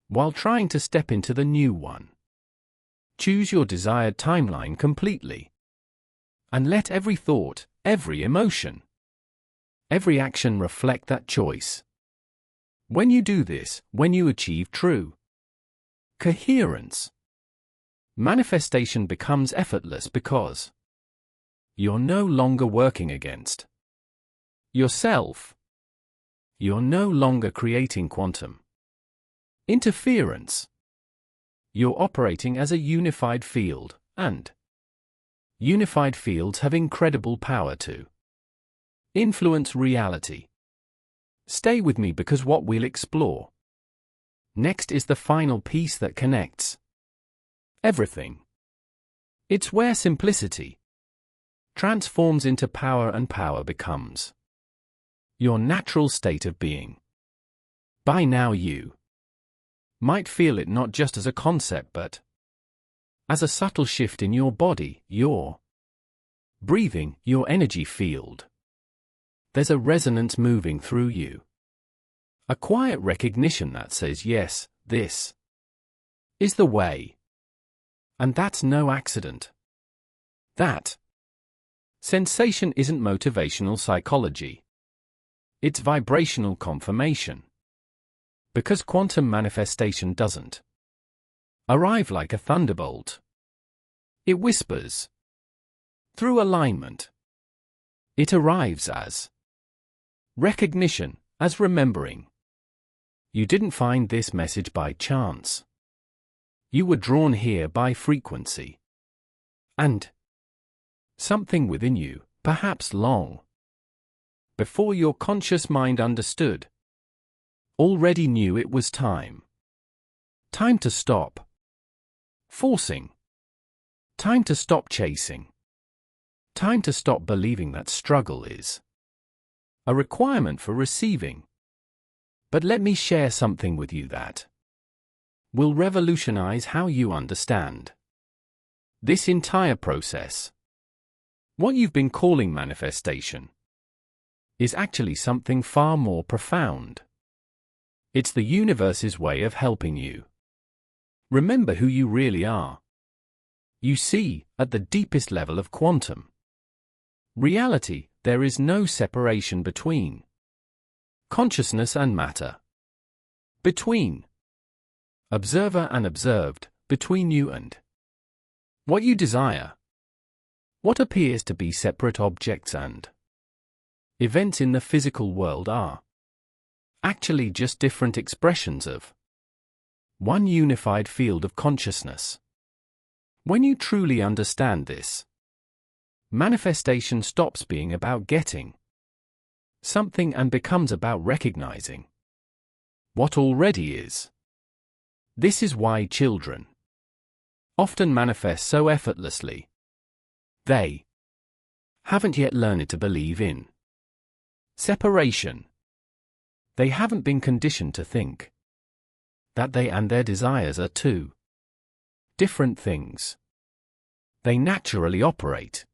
while trying to step into the new one. Choose your desired timeline completely. And let every thought, every emotion, every action reflect that choice. When you do this, when you achieve true coherence, manifestation becomes effortless because you're no longer working against yourself. You're no longer creating quantum interference. You're operating as a unified field, and unified fields have incredible power to influence reality. Stay with me because what we'll explore next is the final piece that connects everything. It's where simplicity transforms into power and power becomes your natural state of being. By now you might feel it not just as a concept but as a subtle shift in your body, your breathing, your energy field. There's a resonance moving through you. A quiet recognition that says, yes, this is the way. And that's no accident. That sensation isn't motivational psychology. It's vibrational confirmation. Because quantum manifestation doesn't arrive like a thunderbolt. It whispers through alignment. It arrives as recognition, as remembering. You didn't find this message by chance. You were drawn here by frequency. And something within you, perhaps long before your conscious mind understood, already knew it was time. Time to stop forcing. Time to stop chasing. Time to stop believing that struggle is a requirement for receiving. But let me share something with you that will revolutionize how you understand this entire process. What you've been calling manifestation is actually something far more profound. It's the universe's way of helping you remember who you really are. You see, at the deepest level of quantum reality, there is no separation between consciousness and matter, between observer and observed, between you and what you desire. What appears to be separate objects and events in the physical world are actually just different expressions of one unified field of consciousness. When you truly understand this, manifestation stops being about getting something and becomes about recognizing what already is. This is why children often manifest so effortlessly. They haven't yet learned to believe in separation. They haven't been conditioned to think that they and their desires are two different things. They naturally operate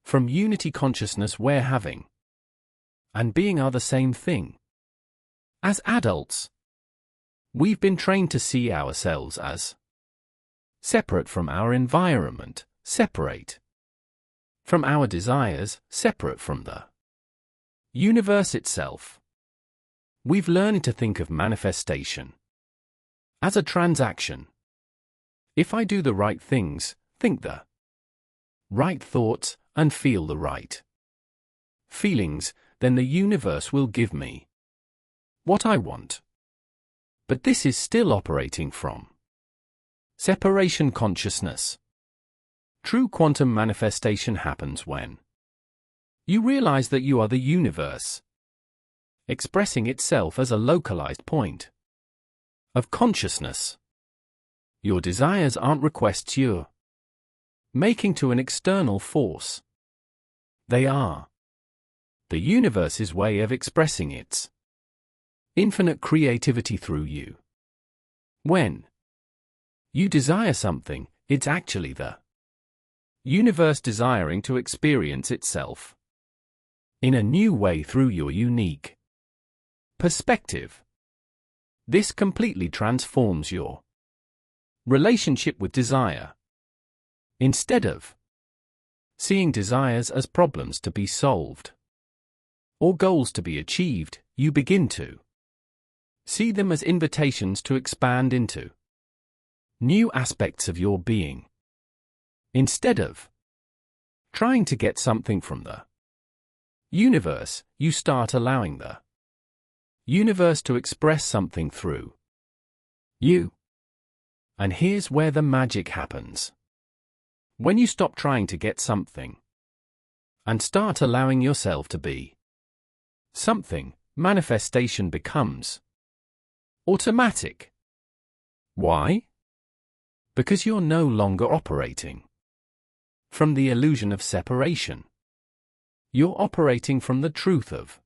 from unity consciousness where having and being are the same thing. As adults, we've been trained to see ourselves as separate from our environment, separate from our desires, separate from the universe itself. We've learned to think of manifestation as a transaction. If I do the right things, think the right thoughts, and feel the right feelings, then the universe will give me what I want. But this is still operating from separation consciousness. True quantum manifestation happens when you realize that you are the universe, expressing itself as a localized point of consciousness. Your desires aren't requests you're making to an external force. They are the universe's way of expressing its infinite creativity through you. When you desire something, it's actually the universe desiring to experience itself in a new way through your unique perspective. This completely transforms your relationship with desire. Instead of seeing desires as problems to be solved or goals to be achieved, you begin to see them as invitations to expand into new aspects of your being. Instead of trying to get something from the universe, you start allowing the universe to express something through you. And here's where the magic happens. When you stop trying to get something and start allowing yourself to be something, manifestation becomes automatic. Why? Because you're no longer operating from the illusion of separation. You're operating from the truth of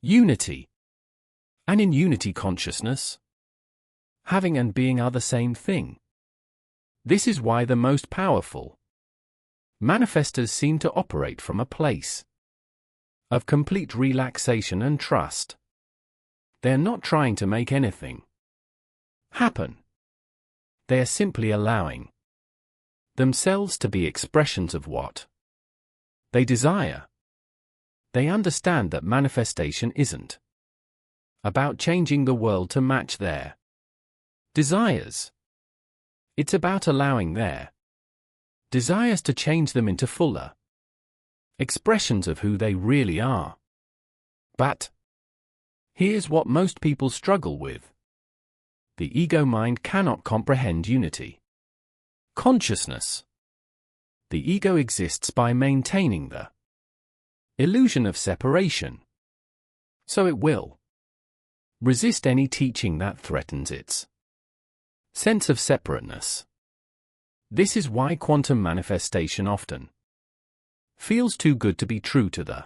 unity. And in unity consciousness, having and being are the same thing. This is why the most powerful manifestors seem to operate from a place of complete relaxation and trust. They're not trying to make anything happen. They are simply allowing themselves to be expressions of what they desire. They understand that manifestation isn't about changing the world to match their desires. It's about allowing their desires to change them into fuller expressions of who they really are. But here's what most people struggle with. The ego mind cannot comprehend unity consciousness. The ego exists by maintaining the illusion of separation. So it will resist any teaching that threatens its sense of separateness. This is why quantum manifestation often feels too good to be true to the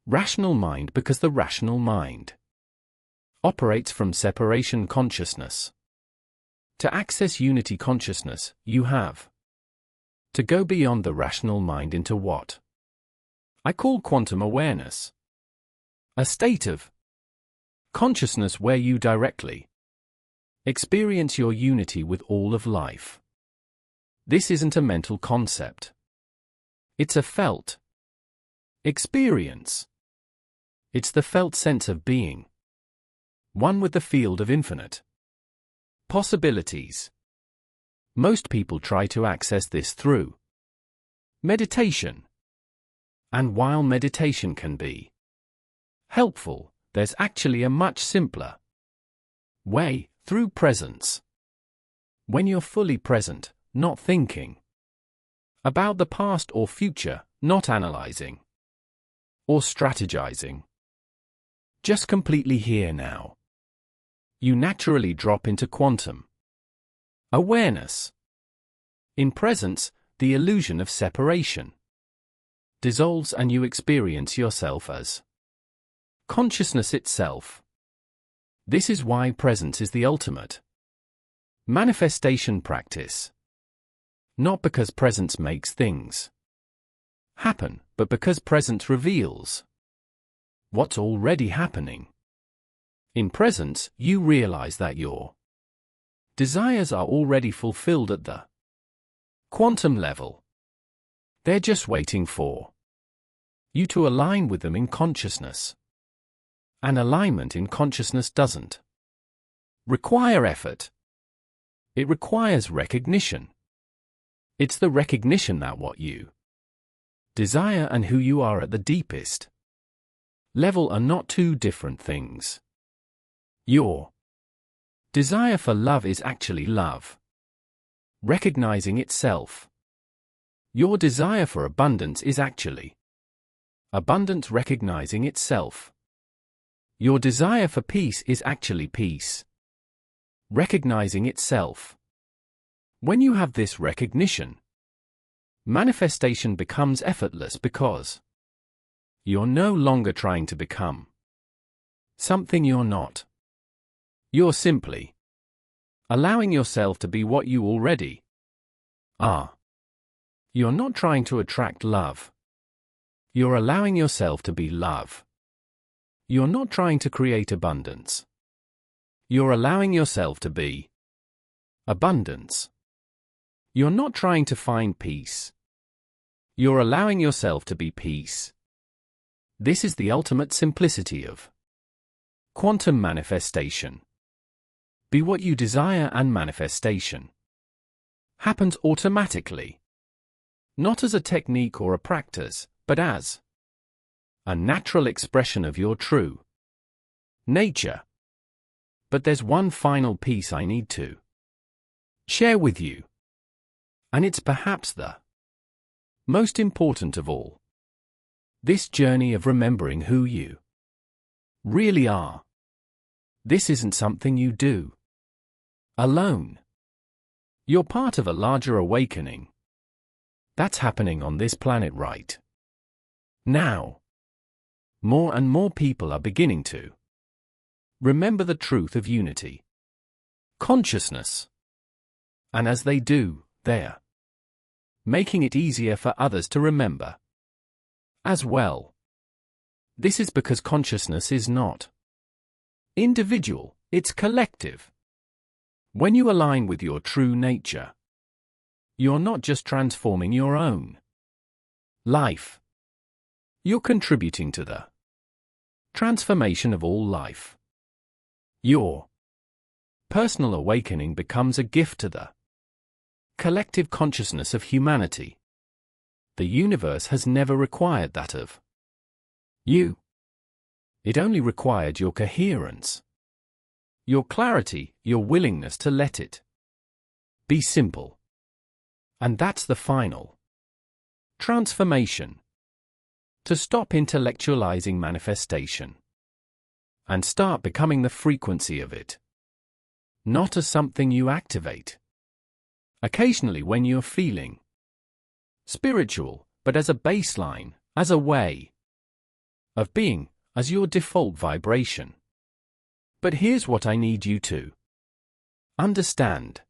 rational mind, because the rational mind operates from separation consciousness. To access unity consciousness, you have to go beyond the rational mind into what I call quantum awareness. A state of consciousness where you directly experience your unity with all of life. This isn't a mental concept. It's a felt Experience. It's the felt sense of being one with the field of infinite possibilities. Most people try to access this through meditation. And while meditation can be helpful, there's actually a much simpler way, through presence. When you're fully present, not thinking about the past or future, not analyzing or strategizing, just completely here now, you naturally drop into quantum awareness. In presence, the illusion of separation dissolves and you experience yourself as consciousness itself. This is why presence is the ultimate manifestation practice. Not because presence makes things happen, but because presence reveals what's already happening. In presence, you realize that your desires are already fulfilled at the quantum level. They're just waiting for you to align with them in consciousness. An alignment in consciousness doesn't require effort. It requires recognition. It's the recognition that what you desire and who you are at the deepest level are not two different things. Your desire for love is actually love recognizing itself. Your desire for abundance is actually abundance recognizing itself. Your desire for peace is actually peace recognizing itself. When you have this recognition, manifestation becomes effortless because you're no longer trying to become something you're not. You're simply allowing yourself to be what you already are. You're not trying to attract love. You're allowing yourself to be love. You're not trying to create abundance. You're allowing yourself to be abundance. You're not trying to find peace. You're allowing yourself to be peace. This is the ultimate simplicity of quantum manifestation. Be what you desire and manifestation happens automatically. Not as a technique or a practice, but as a natural expression of your true nature. But there's one final piece I need to share with you. And it's perhaps the most important of all. This journey of remembering who you really are. This isn't something you do alone. You're part of a larger awakening that's happening on this planet right now. More and more people are beginning to remember the truth of unity, consciousness. And as they do, they're making it easier for others to remember as well. This is because consciousness is not individual, it's collective. When you align with your true nature, you're not just transforming your own life. You're contributing to the transformation of all life. Your personal awakening becomes a gift to the collective consciousness of humanity. The universe has never required that of you. It only required your coherence, your clarity, your willingness to let it be simple. And that's the final transformation. To stop intellectualizing manifestation and start becoming the frequency of it. Not as something you activate occasionally when you're feeling spiritual, but as a baseline, as a way of being, as your default vibration. But here's what I need you to understand.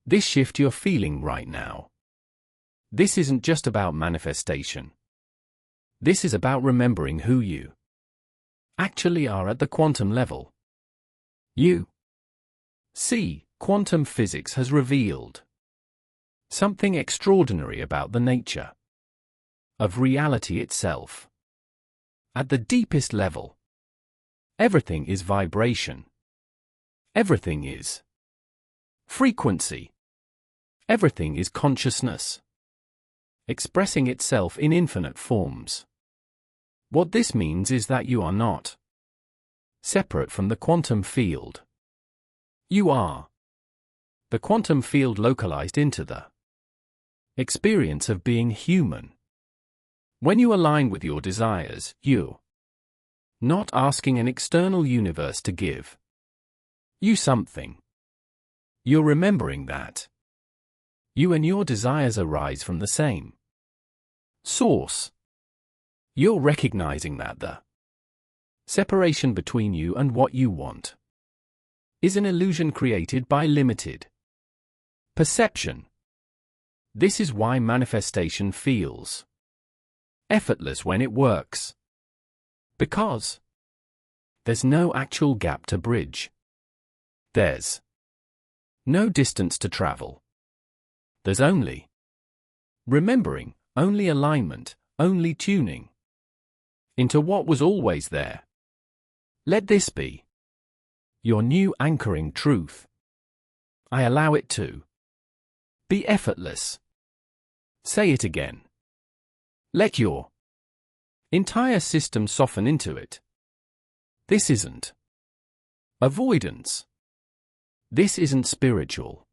This shift you're feeling right now. This isn't just about manifestation. This is about remembering who you actually are at the quantum level. You see, quantum physics has revealed something extraordinary about the nature of reality itself. At the deepest level, everything is vibration. Everything is frequency. Everything is consciousness, expressing itself in infinite forms. What this means is that you are not separate from the quantum field. You are the quantum field localized into the experience of being human. When you align with your desires, you're not asking an external universe to give you something. You're remembering that you and your desires arise from the same source. You're recognizing that the separation between you and what you want is an illusion created by limited perception. This is why manifestation feels effortless when it works. Because there's no actual gap to bridge. There's no distance to travel. There's only remembering, only alignment, only tuning into what was always there. Let this be your new anchoring truth. I allow it to be effortless. Say it again. Let your entire system soften into it. This isn't avoidance. This isn't spiritual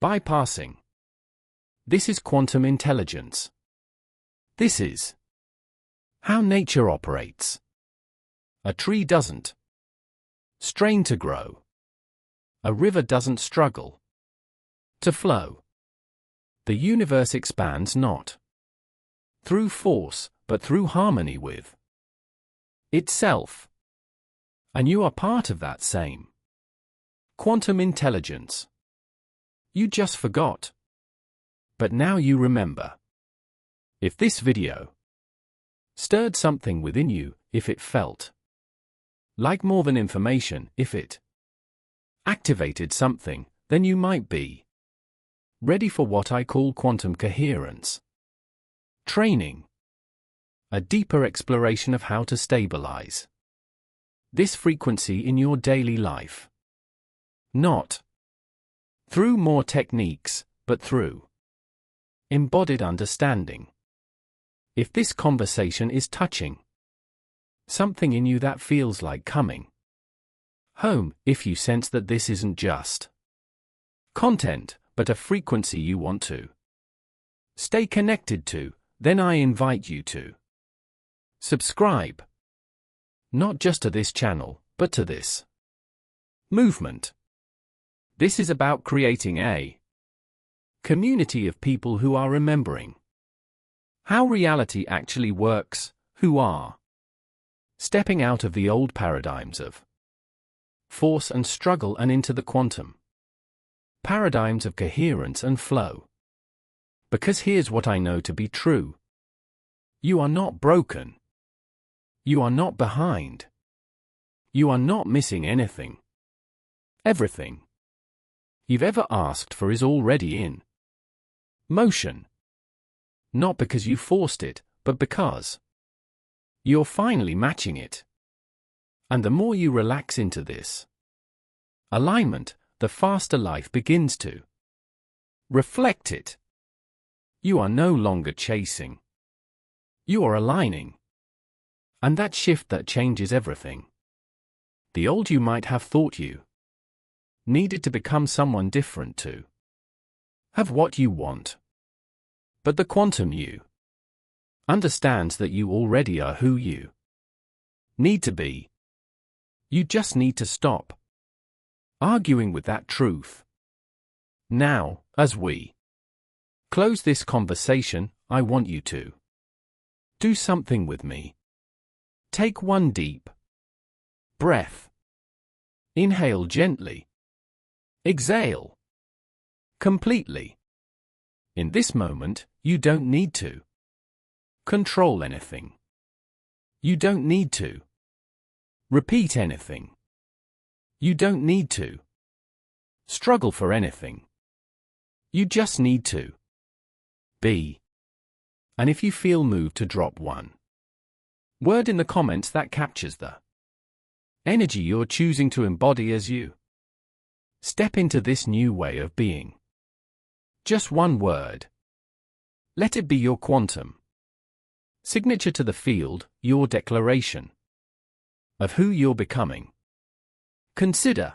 bypassing. This is quantum intelligence. This is how nature operates. A tree doesn't strain to grow. A river doesn't struggle to flow. The universe expands not through force, but through harmony with itself. And you are part of that same quantum intelligence. You just forgot. But now you remember. If this video stirred something within you, if it felt like more than information, if it activated something, then you might be ready for what I call quantum coherence training. A deeper exploration of how to stabilize this frequency in your daily life. Not through more techniques, but through embodied understanding. If this conversation is touching something in you that feels like coming home, if you sense that this isn't just content, but a frequency you want to stay connected to, then I invite you to subscribe. Not just to this channel, but to this movement. This is about creating a community of people who are remembering how reality actually works, who are stepping out of the old paradigms of force and struggle and into the quantum paradigms of coherence and flow. Because here's what I know to be true. You are not broken. You are not behind. You are not missing anything. Everything you've ever asked for is already in motion. Not because you forced it, but because you're finally matching it. And the more you relax into this alignment, the faster life begins to reflect it. You are no longer chasing. You are aligning. And that shift that changes everything. The old you might have thought you needed to become someone different to have what you want. But the quantum you understands that you already are who you need to be. You just need to stop arguing with that truth. Now, as we close this conversation, I want you to do something with me. Take one deep breath. Inhale gently. Exhale completely. In this moment, you don't need to control anything. You don't need to repeat anything. You don't need to struggle for anything. You just need to be. And if you feel moved to drop one word in the comments that captures the energy you're choosing to embody as you step into this new way of being. Just one word. Let it be your quantum signature to the field, your declaration of who you're becoming. Consider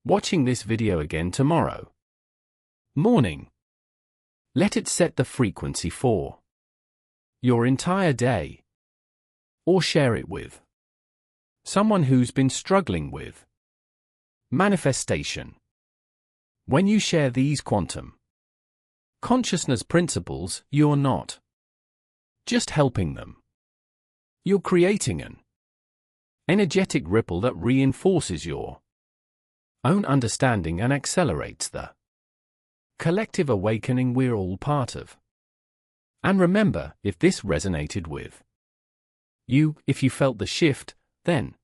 watching this video again tomorrow morning. Let it set the frequency for your entire day. Or share it with someone who's been struggling with manifestation. When you share these quantum consciousness principles, you're not just helping them. You're creating an energetic ripple that reinforces your own understanding and accelerates the collective awakening we're all part of. And remember, if this resonated with you, if you felt the shift, then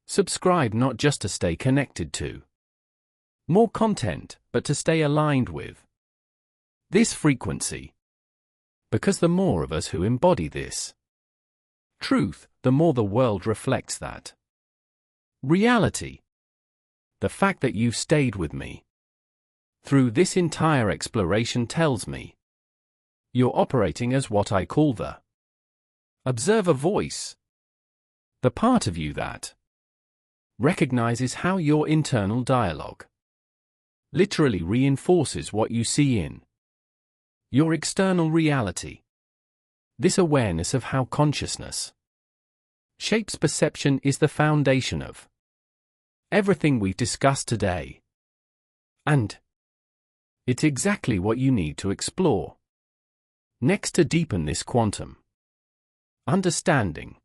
subscribe, not just to stay connected to more content, but to stay aligned with this frequency. Because the more of us who embody this truth, the more the world reflects that reality. The fact that you've stayed with me through this entire exploration tells me you're operating as what I call the observer voice. The part of you that recognizes how your internal dialogue literally reinforces what you see in your external reality. This awareness of how consciousness shapes perception is the foundation of everything we've discussed today. And it's exactly what you need to explore next to deepen this quantum understanding.